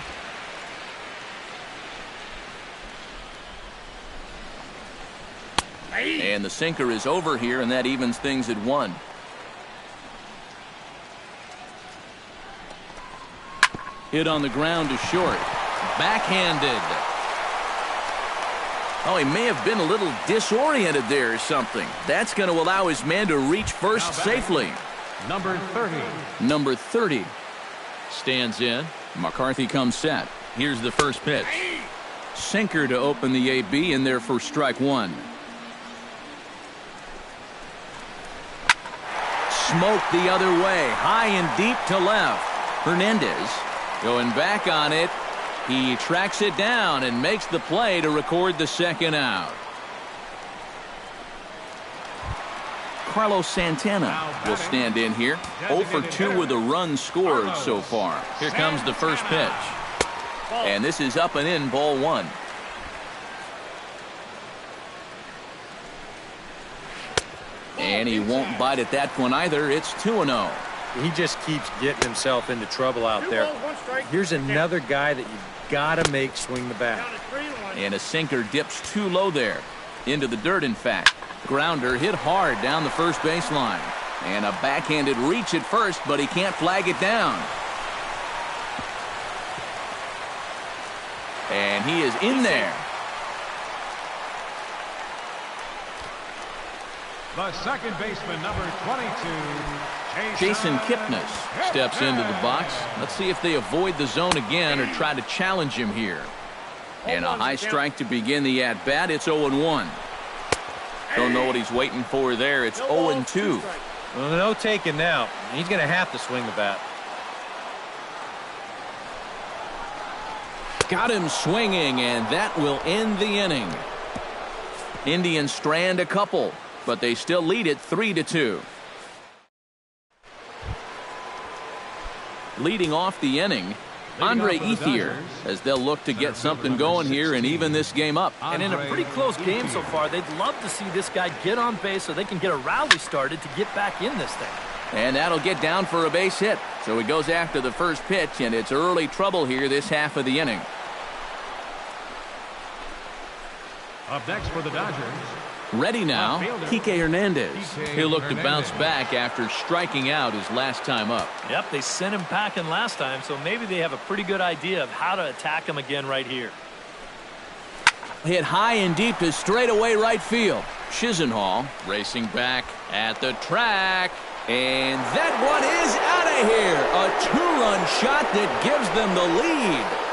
And the sinker is over here, and that evens things at one. Hit on the ground to short. Backhanded. Oh, he may have been a little disoriented there or something. That's going to allow his man to reach first safely. Number 30. Number 30 stands in. McCarthy comes set. Here's the first pitch. Sinker to open the AB in there for strike one. Smoke the other way. High and deep to left. Hernandez going back on it. He tracks it down and makes the play to record the second out. Carlos Santana will stand in here. 0 for 2 with a run scored so far. Here comes the first pitch. And this is up and in, ball one. And he won't bite at that one either. It's 2-0. He just keeps getting himself into trouble out there. Here's another guy that you've got to make swing the bat. And a sinker dips too low there. Into the dirt, in fact. Grounder hit hard down the first baseline. And a backhanded reach at first, but he can't flag it down. And he is in there. The second baseman, number 22, Jason Kipnis steps into the box. Let's see if they avoid the zone again or try to challenge him here. And a high strike to begin the at-bat. It's 0-1. Don't know what he's waiting for there. It's 0-2. Well, no taking now. He's going to have to swing the bat. Got him swinging, and that will end the inning. Indians strand a couple, but they still lead it 3-2. Leading off the inning, Andre Ethier, as they'll look to get something going here and even this game up. And in a pretty close game so far, they'd love to see this guy get on base so they can get a rally started to get back in this thing. And that'll get down for a base hit. So he goes after the first pitch, and it's early trouble here this half of the inning. Up next for the Dodgers. Ready now, Kike Hernandez. He'll look to bounce back after striking out his last time up. Yep, they sent him packing last time, so maybe they have a pretty good idea of how to attack him again right here. Hit high and deep to straightaway right field. Chisenhall racing back at the track. And that one is out of here. A two-run shot that gives them the lead.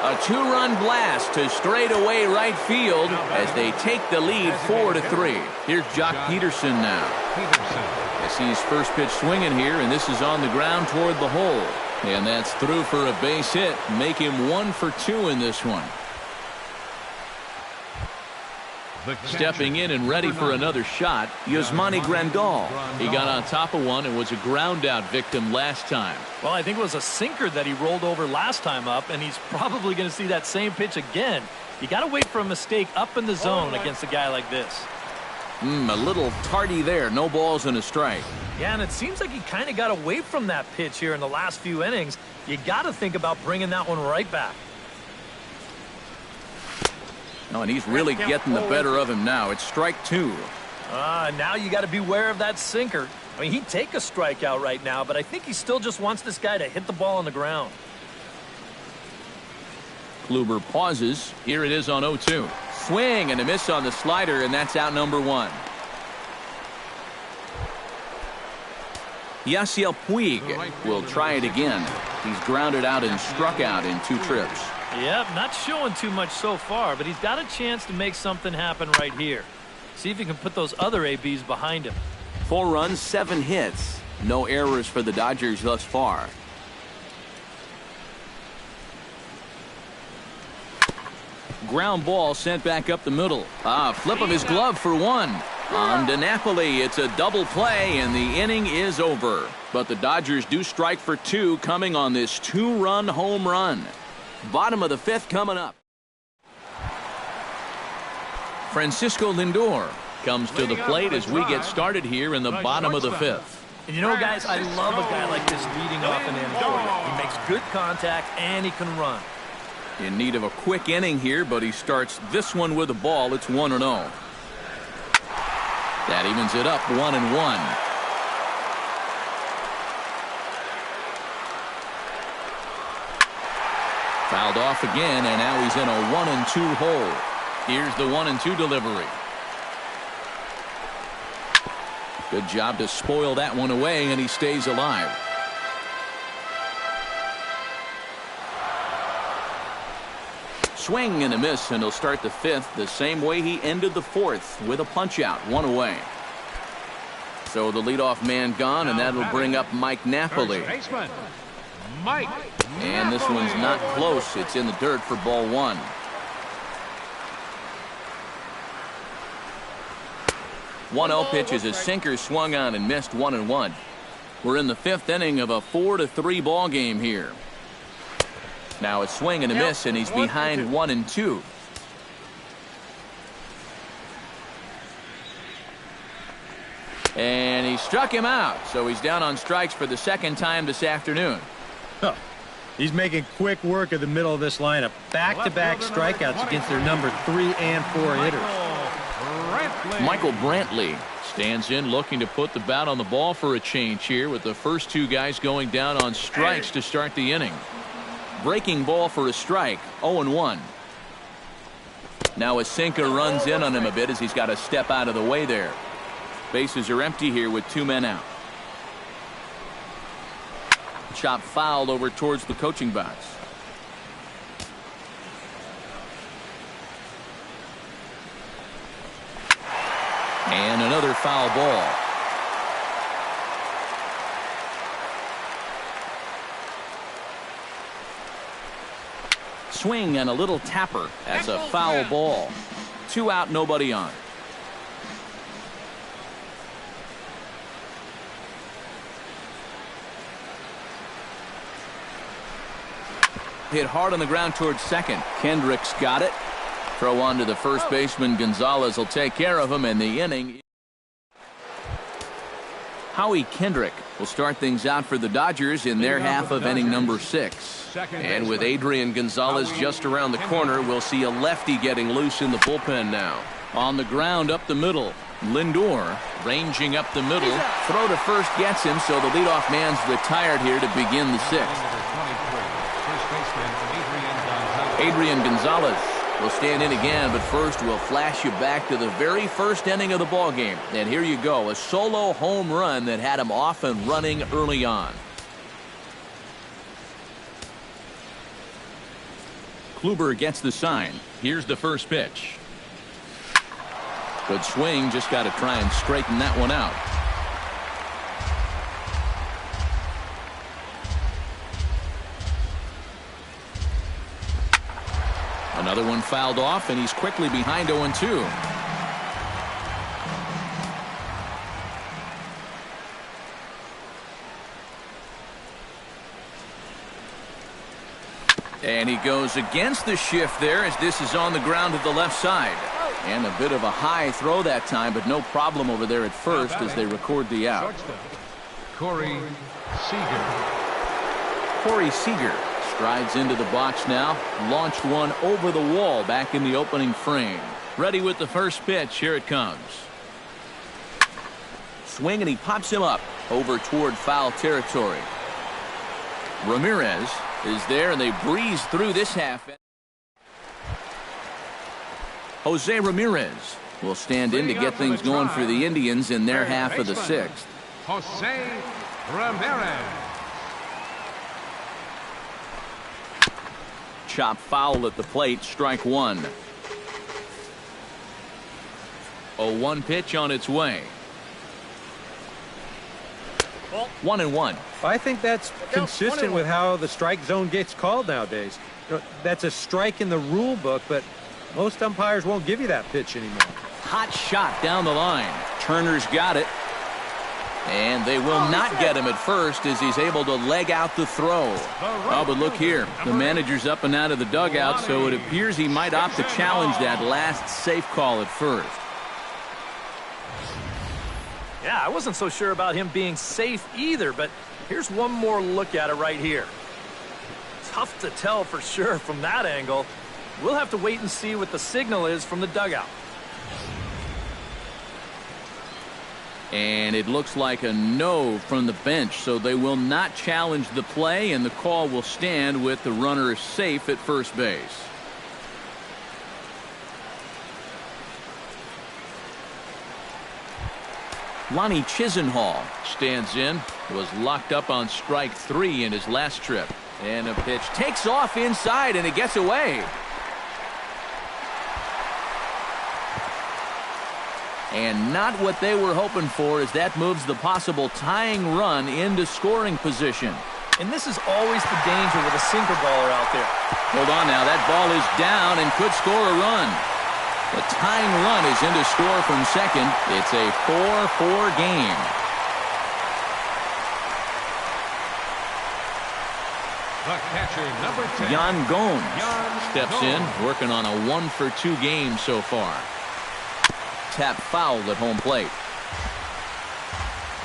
A two-run blast to straightaway right field as they take the lead 4-3. Here's Jock Peterson now. As he's first pitch swinging here, and this is on the ground toward the hole. And that's through for a base hit. Make him 1 for 2 in this one. Stepping in and ready for another shot, Yasmani Grandal. He got on top of one and was a ground out victim last time. Well, I think it was a sinker that he rolled over last time up, and he's probably going to see that same pitch again. You got to wait for a mistake up in the zone against a guy like this. A little tardy there. No balls and a strike. Yeah, and it seems like he kind of got away from that pitch here in the last few innings. You got to think about bringing that one right back. Oh, and he's really getting the better of him now. It's strike 2. Now you got to beware of that sinker. I mean, he'd take a strikeout right now, but I think he still just wants this guy to hit the ball on the ground. Kluber pauses. Here it is on 0-2. Swing and a miss on the slider, and that's out number 1. Yasiel Puig will try it again. He's grounded out and struck out in 2 trips. Yep, not showing too much so far, but he's got a chance to make something happen right here. See if he can put those other ABs behind him. 4 runs, 7 hits. No errors for the Dodgers thus far. Ground ball sent back up the middle. Flip of his glove for 1. On to Napoli. It's a double play, and the inning is over. But the Dodgers do strike for 2 coming on this 2-run home run. Bottom of the 5th coming up. Francisco Lindor comes to the plate as we get started here in the bottom of the 5th. And you know, guys, I love a guy like this leading off an inning for you. He makes good contact, and he can run. In need of a quick inning here, but he starts this one with a ball. It's 1-0. That evens it up 1-1. Fouled off again, and now he's in a 1-2 hole. Here's the 1-2 delivery. Good job to spoil that one away, and he stays alive. Swing and a miss, and he'll start the 5th the same way he ended the 4th with a punch out, 1 away. So the leadoff man gone, and that'll bring up Mike Napoli. And this one's not close. It's in the dirt for ball 1. One-0 pitch is a sinker swung on and missed 1-1. We're in the 5th inning of a 4-3 ball game here. Now a swing and a miss, and he's behind 1-2. And he struck him out, so he's down on strikes for the 2nd time this afternoon. He's making quick work of the middle of this lineup. Back-to-back strikeouts against their number 3 and 4 hitters. Michael Brantley stands in looking to put the bat on the ball for a change here with the first 2 guys going down on strikes to start the inning. Breaking ball for a strike, 0-1. Now a sinker runs in on him a bit as he's got to step out of the way there. Bases are empty here with 2 men out. Chop fouled over towards the coaching box. And another foul ball. Swing and a little tapper. That's a foul ball. 2 out, nobody on. Hit hard on the ground towards second. Kendrick's got it. Throw on to the first baseman. Gonzalez will take care of him in the inning. Howie Kendrick will start things out for the Dodgers in their half of inning number 6. And with Adrian Gonzalez just around the corner, we'll see a lefty getting loose in the bullpen now. On the ground up the middle. Lindor ranging up the middle. Throw to first gets him, so the leadoff man's retired here to begin the 6th. Adrian Gonzalez will stand in again, but first we'll flash you back to the very first inning of the ball game. And here you go, a solo home run that had him off and running early on. Kluber gets the sign. Here's the first pitch. Good swing, just got to try and straighten that one out. Another one fouled off, and he's quickly behind 0-2. And he goes against the shift there as this is on the ground to the left side. And a bit of a high throw that time, but no problem over there at first as they record the out. Corey Seager. Corey Seager strides into the box now. Launched one over the wall back in the opening frame. Ready with the first pitch. Here it comes. Swing, and he pops him up over toward foul territory. Ramirez is there, and they breeze through this half. Jose Ramirez will stand in to get things going for the Indians in their half of the sixth. Jose Ramirez. Chop foul at the plate, strike one. 0-1 pitch on its way. 1-1. I think that's consistent with how the strike zone gets called nowadays. That's a strike in the rule book, but most umpires won't give you that pitch anymore. Hot shot down the line. Turner's got it. And they will not get him at first as he's able to leg out the throw. Oh, but look here. The manager's up and out of the dugout, so it appears he might opt to challenge that last safe call at first. Yeah, I wasn't so sure about him being safe either, but here's one more look at it right here. Tough to tell for sure from that angle. We'll have to wait and see what the signal is from the dugout. And it looks like a no from the bench, so they will not challenge the play, and the call will stand with the runner safe at first base. Lonnie Chisenhall stands in, was locked up on strike 3 in his last trip. And a pitch takes off inside, and it gets away. And not what they were hoping for, as that moves the possible tying run into scoring position. And this is always the danger with a sinker baller out there. Hold on now, that ball is down and could score a run. The tying run is in to score from second. It's a 4-4 game. The catcher, number 10. Yan Gomes steps in, working on a 1-for-2 game so far. Tap foul at home plate.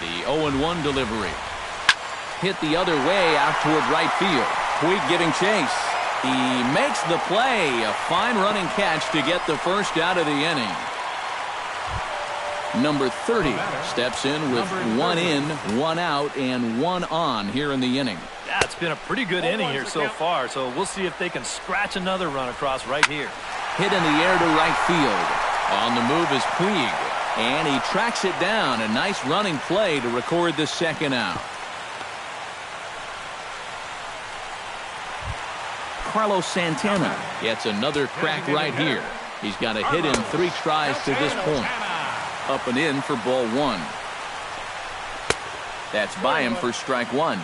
The 0-1 delivery. Hit the other way out toward right field. Puig giving chase. He makes the play. A fine running catch to get the first out of the inning. Number 30 steps in with 1 in, 1 out, and 1 on here in the inning. Yeah, it's been a pretty good inning here so far, so we'll see if they can scratch another run across right here. Hit in the air to right field. On the move is Puig, and he tracks it down. A nice running play to record the second out. Carlos Santana gets another crack right here. He's got a hit in 3 tries to this point. Up and in for ball 1. That's by him for strike 1.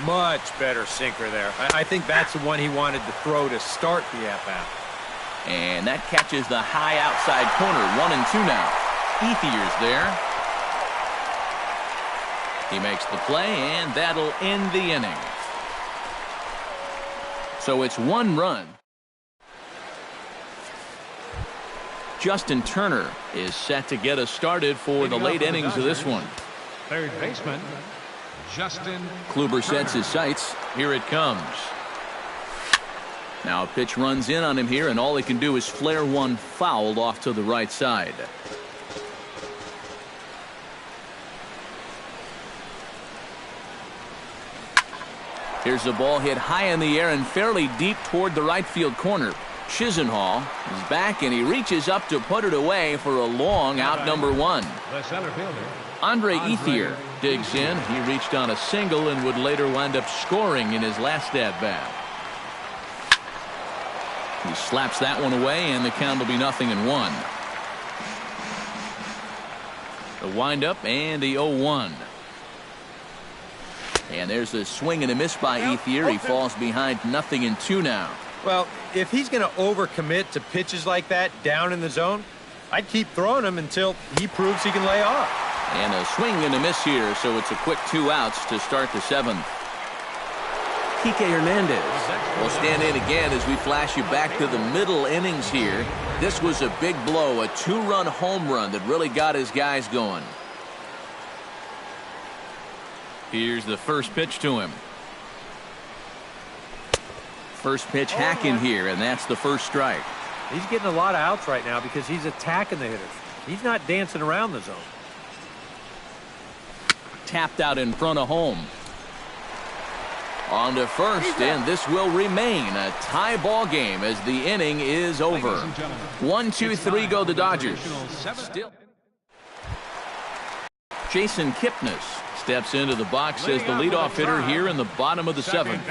Much better sinker there. I think that's the one he wanted to throw to start the at-bat. And that catches the high outside corner. 1-2 now. Ethier's there. He makes the play, and that'll end the inning. So it's 1 run. Justin Turner is set to get us started for the late innings of this one. Third baseman, Justin Kluber sets his sights. Here it comes. Now a pitch runs in on him here, and all he can do is flare one fouled off to the right side. Here's the ball hit high in the air and fairly deep toward the right field corner. Chisenhall is back, and he reaches up to put it away for a long out number 1. The center fielder, Andre Ethier digs in. He reached on a single and would later wind up scoring in his last at-bat. He slaps that one away, and the count will be 0-1. The windup and the 0-1. And there's a swing and a miss by Ethier. He falls behind 0-2 now. Well, if he's going to overcommit to pitches like that down in the zone, I'd keep throwing him until he proves he can lay off. And a swing and a miss here, so it's a quick 2 outs to start the 7th. Kike Hernandez will stand in again as we flash you back to the middle innings here. This was a big blow, a 2-run home run that really got his guys going. Here's the first pitch to him. First pitch hacking here, and that's the first strike. He's getting a lot of outs right now because he's attacking the hitters. He's not dancing around the zone. Tapped out in front of home. On to first, and this will remain a tie ball game as the inning is over. 1, 2, 3 go the Dodgers. Still. Jason Kipnis steps into the box as the leadoff hitter here in the bottom of the 7th.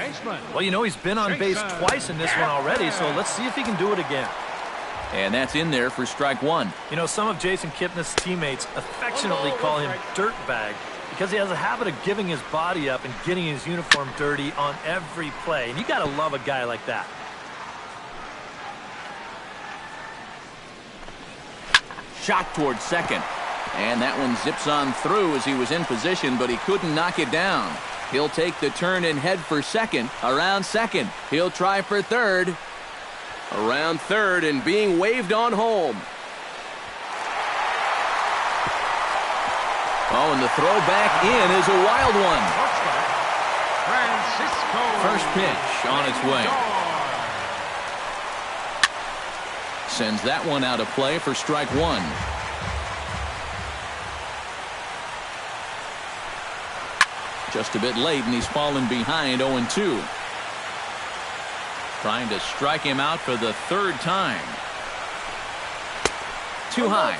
Well, you know, he's been on base twice in this one already, so let's see if he can do it again. And that's in there for strike 1. You know, some of Jason Kipnis' teammates affectionately call him Dirtbag because he has a habit of giving his body up and getting his uniform dirty on every play. And you got to love a guy like that. Shot towards second. And that one zips on through as he was in position, but he couldn't knock it down. He'll take the turn and head for second. Around second. He'll try for third. Around third and being waved on home. Oh, and the throw back in is a wild one. First pitch on its way. Sends that one out of play for strike 1. Just a bit late, and he's fallen behind 0-2. Trying to strike him out for the 3rd time. Too high.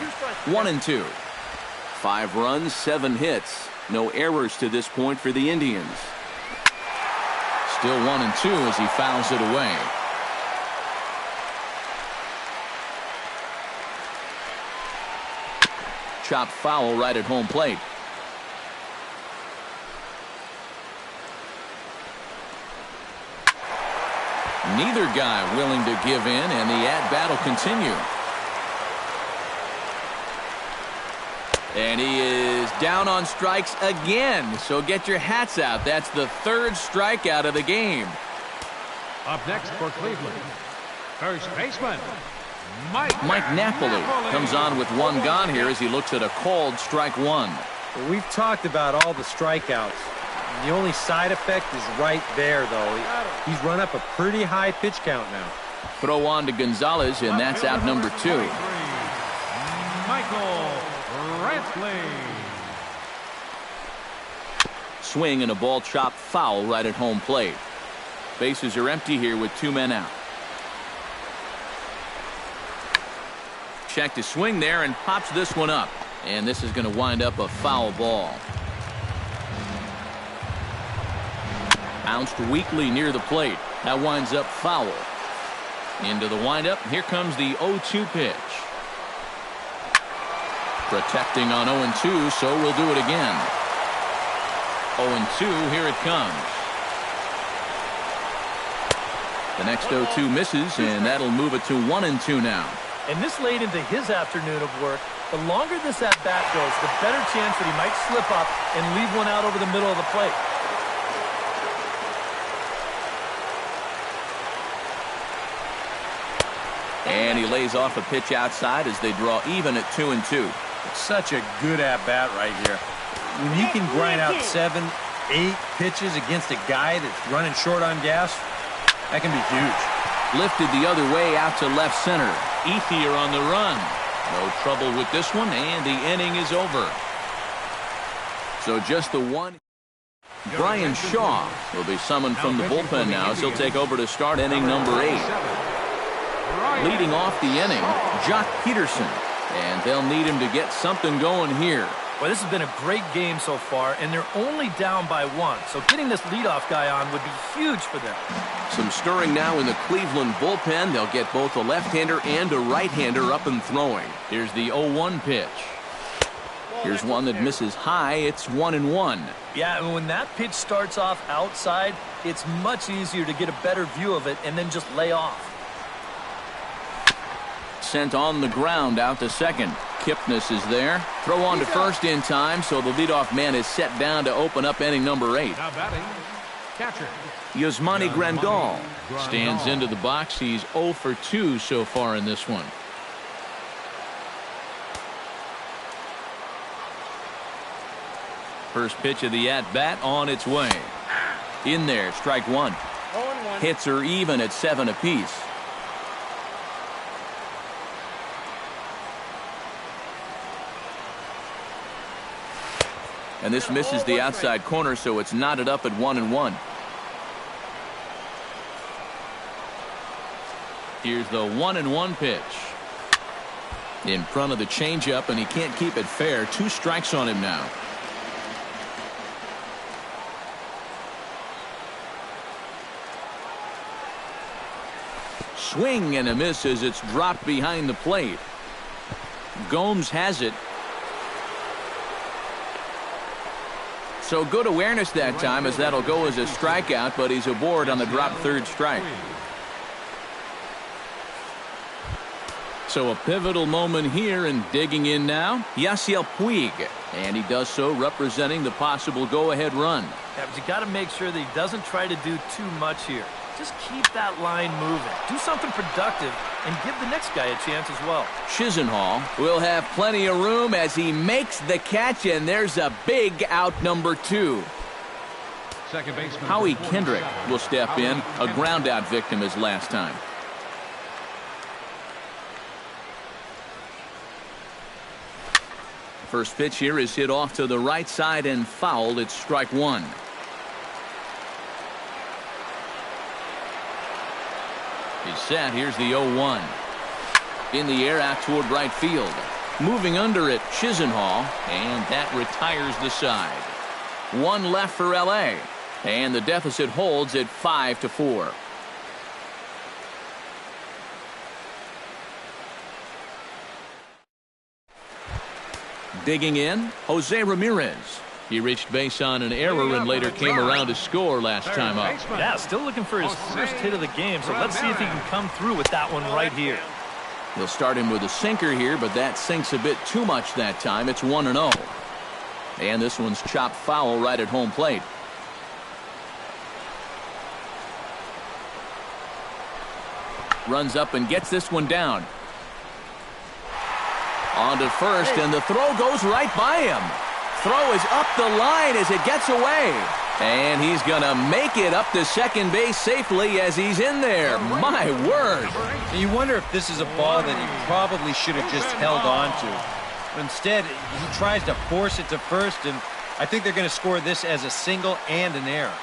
1-2. 5 runs, 7 hits. No errors to this point for the Indians. Still 1-2 as he fouls it away. Chopped foul right at home plate. Neither guy willing to give in, and the at-bat will continue. And he is down on strikes again, so get your hats out. That's the 3rd strikeout of the game. Up next for Cleveland, first baseman, Mike Napoli comes on with 1 gone here as he looks at a called strike 1. Well, we've talked about all the strikeouts. The only side effect is right there, though. He's run up a pretty high pitch count now. Throw on to Gonzalez, and that's out number 2. Michael Brantley. Swing and a ball chopped foul right at home plate. Bases are empty here with 2 men out. Check to swing there and pops this one up. And this is going to wind up a foul ball. Bounced weakly near the plate. That winds up foul. Into the windup. Here comes the 0-2 pitch. Protecting on 0-2, so we'll do it again. 0-2, here it comes. The next 0-2 misses, and that'll move it to 1-2 now. And this late into his afternoon of work, the longer this at-bat goes, the better chance that he might slip up and leave one out over the middle of the plate. And he lays off a pitch outside as they draw even at 2-2. Such a good at-bat right here. When you can grind out 7, 8 pitches against a guy that's running short on gas, that can be huge. Lifted the other way out to left center. Ethier on the run. No trouble with this one, and the inning is over. So just the one. Brian Shaw will be summoned from the bullpen now as he'll take over to start inning number 8. Leading off the inning, Jock Peterson. And they'll need him to get something going here. Well, this has been a great game so far, and they're only down by 1. So getting this leadoff guy on would be huge for them. Some stirring now in the Cleveland bullpen. They'll get both a left-hander and a right-hander up and throwing. Here's the 0-1 pitch. Here's one that misses high. It's 1-1. Yeah, and when that pitch starts off outside, it's much easier to get a better view of it and then just lay off. Sent on the ground out to second. Kipnis is there. Throw on to first in time, so the leadoff man is set down to open up inning number 8. Now batting, catcher. Yasmani Grandal stands into the box. He's 0 for 2 so far in this one. First pitch of the at-bat on its way. In there, strike one. Hits are even at 7 apiece. And this misses the outside corner, so it's knotted up at 1-1. Here's the 1-1 pitch. In front of the changeup, and he can't keep it fair. 2 strikes on him now. Swing and a miss as it's dropped behind the plate. Gomes has it. So good awareness that time, as that'll go as a strikeout, but he's aboard on the drop third strike. So a pivotal moment here, and digging in now, Yasiel Puig. And he does so representing the possible go-ahead run. Yeah, but you got to make sure that he doesn't try to do too much here. Just keep that line moving. Do something productive and give the next guy a chance as well. Chisenhall will have plenty of room as he makes the catch, and there's a big out number 2. Second baseman Howie Kendrick will step in, a ground out victim as last time. First pitch here is hit off to the right side and fouled. It's strike one. He's set. Here's the 0-1. In the air out toward right field. Moving under it, Chisenhall, and that retires the side. One left for L.A., and the deficit holds at 5-4. Digging in, Jose Ramirez. He reached base on an error and later came around to score last time up. Yeah, still looking for his first hit of the game, so let's see if he can come through with that one right here. They'll start him with a sinker here, but that sinks a bit too much that time. It's 1-0. And this one's chopped foul right at home plate. Runs up and gets this one down. On to first, and the throw goes right by him. Throw is up the line as it gets away. And he's going to make it up to second base safely as he's in there. My word. You wonder if this is a ball that he probably should have just held on to. But instead, he tries to force it to first, and I think they're going to score this as a single and an error.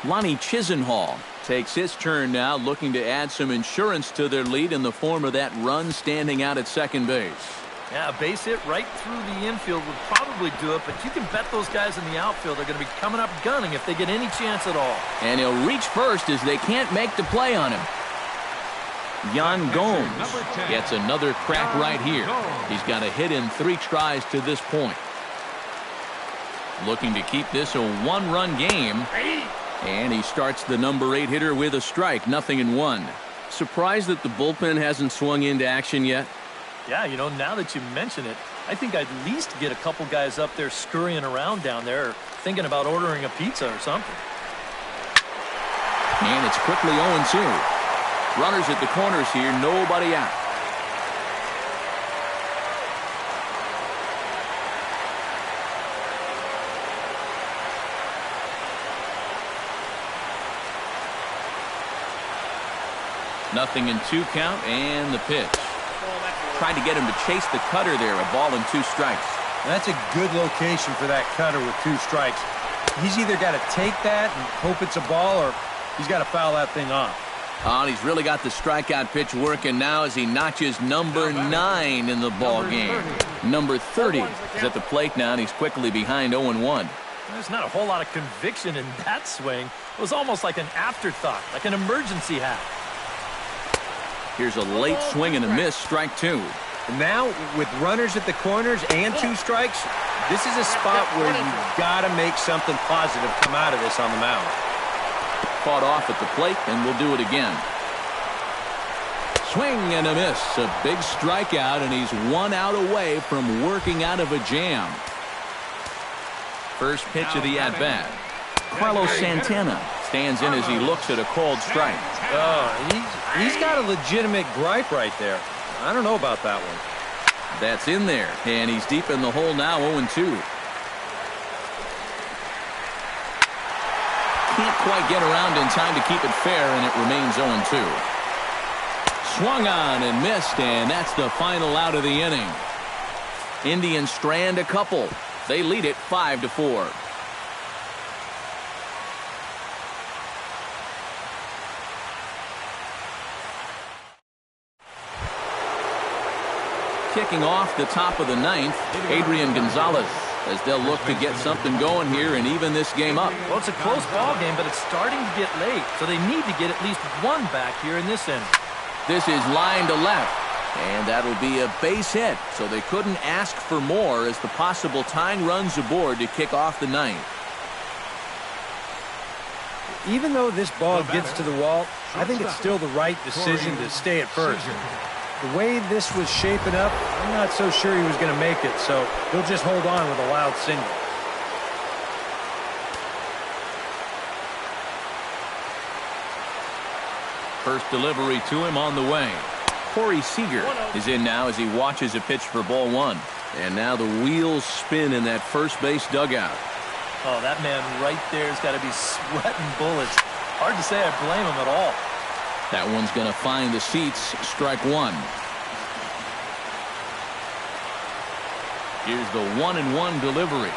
Lonnie Chisenhall takes his turn now, looking to add some insurance to their lead in the form of that run standing out at second base. Yeah, a base hit right through the infield would probably do it, but you can bet those guys in the outfield are going to be coming up gunning if they get any chance at all. And he'll reach first as they can't make the play on him. Yan Gomes gets another crack right here. He's got a hit in 3 tries to this point. Looking to keep this a one-run game. And he starts the number 8 hitter with a strike, 0-1. Surprised that the bullpen hasn't swung into action yet? Yeah, you know, now that you mention it, I think I'd at least get a couple guys up there scurrying around down there, or thinking about ordering a pizza or something. And it's quickly 0-2. Runners at the corners here, nobody out. Nothing in 2 count, and the pitch. Tried to get him to chase the cutter there, a ball and 2 strikes. That's a good location for that cutter with 2 strikes. He's either got to take that and hope it's a ball, or he's got to foul that thing off. Oh, and he's really got the strikeout pitch working now as he notches number 9 in the ball game. Number 30 is at the plate now, and he's quickly behind 0-1. There's not a whole lot of conviction in that swing. It was almost like an afterthought, like an emergency hat. Here's a late swing and a miss, strike 2. Now, with runners at the corners and 2 strikes, this is a spot where you've got to make something positive come out of this on the mound. Fought off at the plate, and we'll do it again. Swing and a miss. A big strikeout, and he's 1 out away from working out of a jam. First pitch of the at-bat. Carlos Santana stands in as he looks at a called strike. Oh, he's got a legitimate gripe right there. I don't know about that one. That's in there, and he's deep in the hole now, 0-2. Can't quite get around in time to keep it fair, and it remains 0-2. Swung on and missed, and that's the final out of the inning. Indians strand a couple. They lead it 5-4. Kicking off the top of the 9th, Adrian Gonzalez, as they'll look to get something going here and even this game up. Well, it's a close ball game, but it's starting to get late, so they need to get at least 1 back here in this inning. This is line to left, and that'll be a base hit, so they couldn't ask for more as the possible tying runs aboard to kick off the 9th. Even though this ball gets to the wall, I think it's still the right decision to stay at first. The way this was shaping up, I'm not so sure he was going to make it, so he'll just hold on with a loud single. First delivery to him on the way. Corey Seager is in now as he watches a pitch for ball 1. And now the wheels spin in that first base dugout. Oh, that man right there has got to be sweating bullets. Hard to say I blame him at all. That one's going to find the seats. Strike 1. Here's the 1-1 delivery.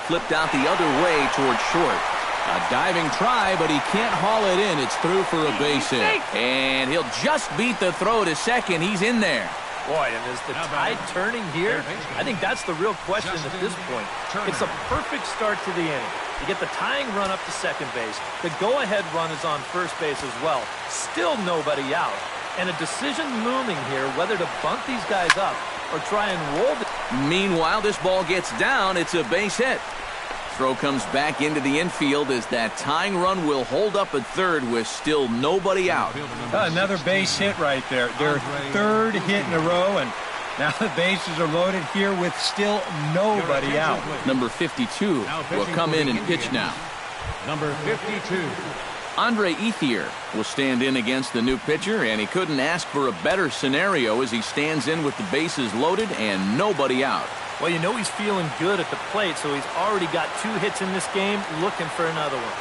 Flipped out the other way towards short. A diving try, but he can't haul it in. It's through for a base hit. And he'll just beat the throw to second. He's in there. Boy, and is the tide turning here? I think that's the real question at this point. It's a perfect start to the inning. You get the tying run up to second base. The go-ahead run is on first base as well. Still nobody out. And a decision looming here whether to bunt these guys up or try and roll. Meanwhile, this ball gets down. It's a base hit. Throw comes back into the infield as that tying run will hold up at third with still nobody out. Another base hit right there. Their 3rd hit in a row, and now the bases are loaded here with still nobody out. Number 52 will come in and pitch now. Number 52. Andre Ethier will stand in against the new pitcher, and he couldn't ask for a better scenario as he stands in with the bases loaded and nobody out. Well, you know he's feeling good at the plate, so he's already got 2 hits in this game, looking for another one.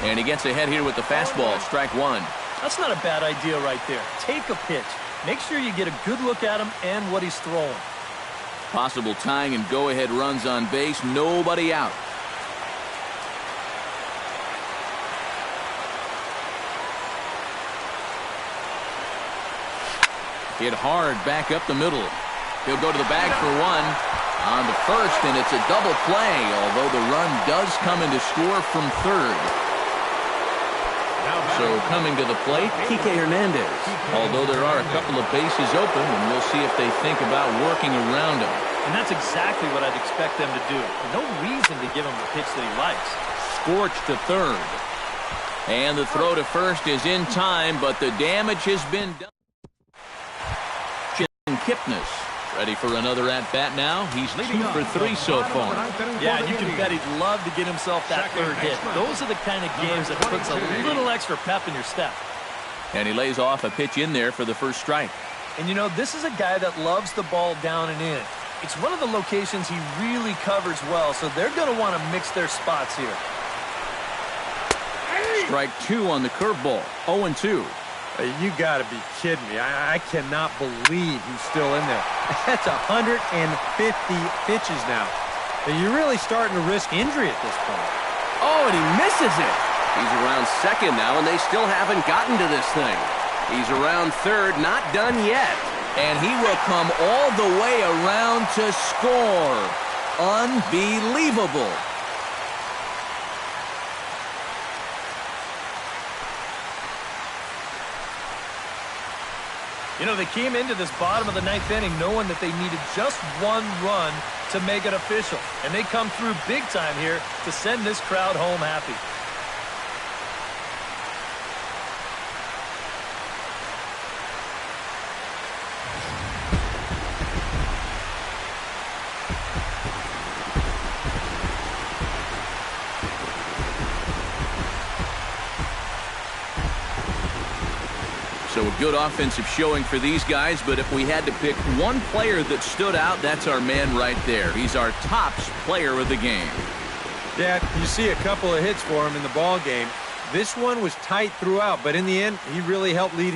And he gets ahead here with the fastball, strike 1. That's not a bad idea right there. Take a pitch. Make sure you get a good look at him and what he's throwing. Possible tying and go-ahead runs on base, nobody out. Hit hard back up the middle. He'll go to the bag for 1 on the first, and it's a double play, although the run does come in to score from third. So coming to the plate, Kike Hernandez. Although there are a couple of bases open, and we'll see if they think about working around him. And that's exactly what I'd expect them to do. No reason to give him the pitch that he likes. Scorched to third. And the throw to first is in time, but the damage has been done. Kipnis ready for another at-bat now. He's 2 for 3 so far. Yeah, you can bet he'd love to get himself that 3rd hit. Those are the kind of games that puts a little extra pep in your step. And he lays off a pitch in there for the first strike. And you know, this is a guy that loves the ball down and in. It's one of the locations he really covers well, so they're going to want to mix their spots here. Strike 2 on the curveball. 0-2. You got to be kidding me. I cannot believe he's still in there. That's 150 pitches now. You're really starting to risk injury at this point. Oh, and he misses it. He's around second now, and they still haven't gotten to this thing. He's around third, not done yet. And he will come all the way around to score. Unbelievable. You know, they came into this bottom of the ninth inning knowing that they needed just one run to make it official. And they come through big time here to send this crowd home happy. So a good offensive showing for these guys, but if we had to pick one player that stood out, that's our man right there. He's our tops player of the game. Yeah, you see a couple of hits for him in the ball game. This one was tight throughout, but in the end, he really helped lead.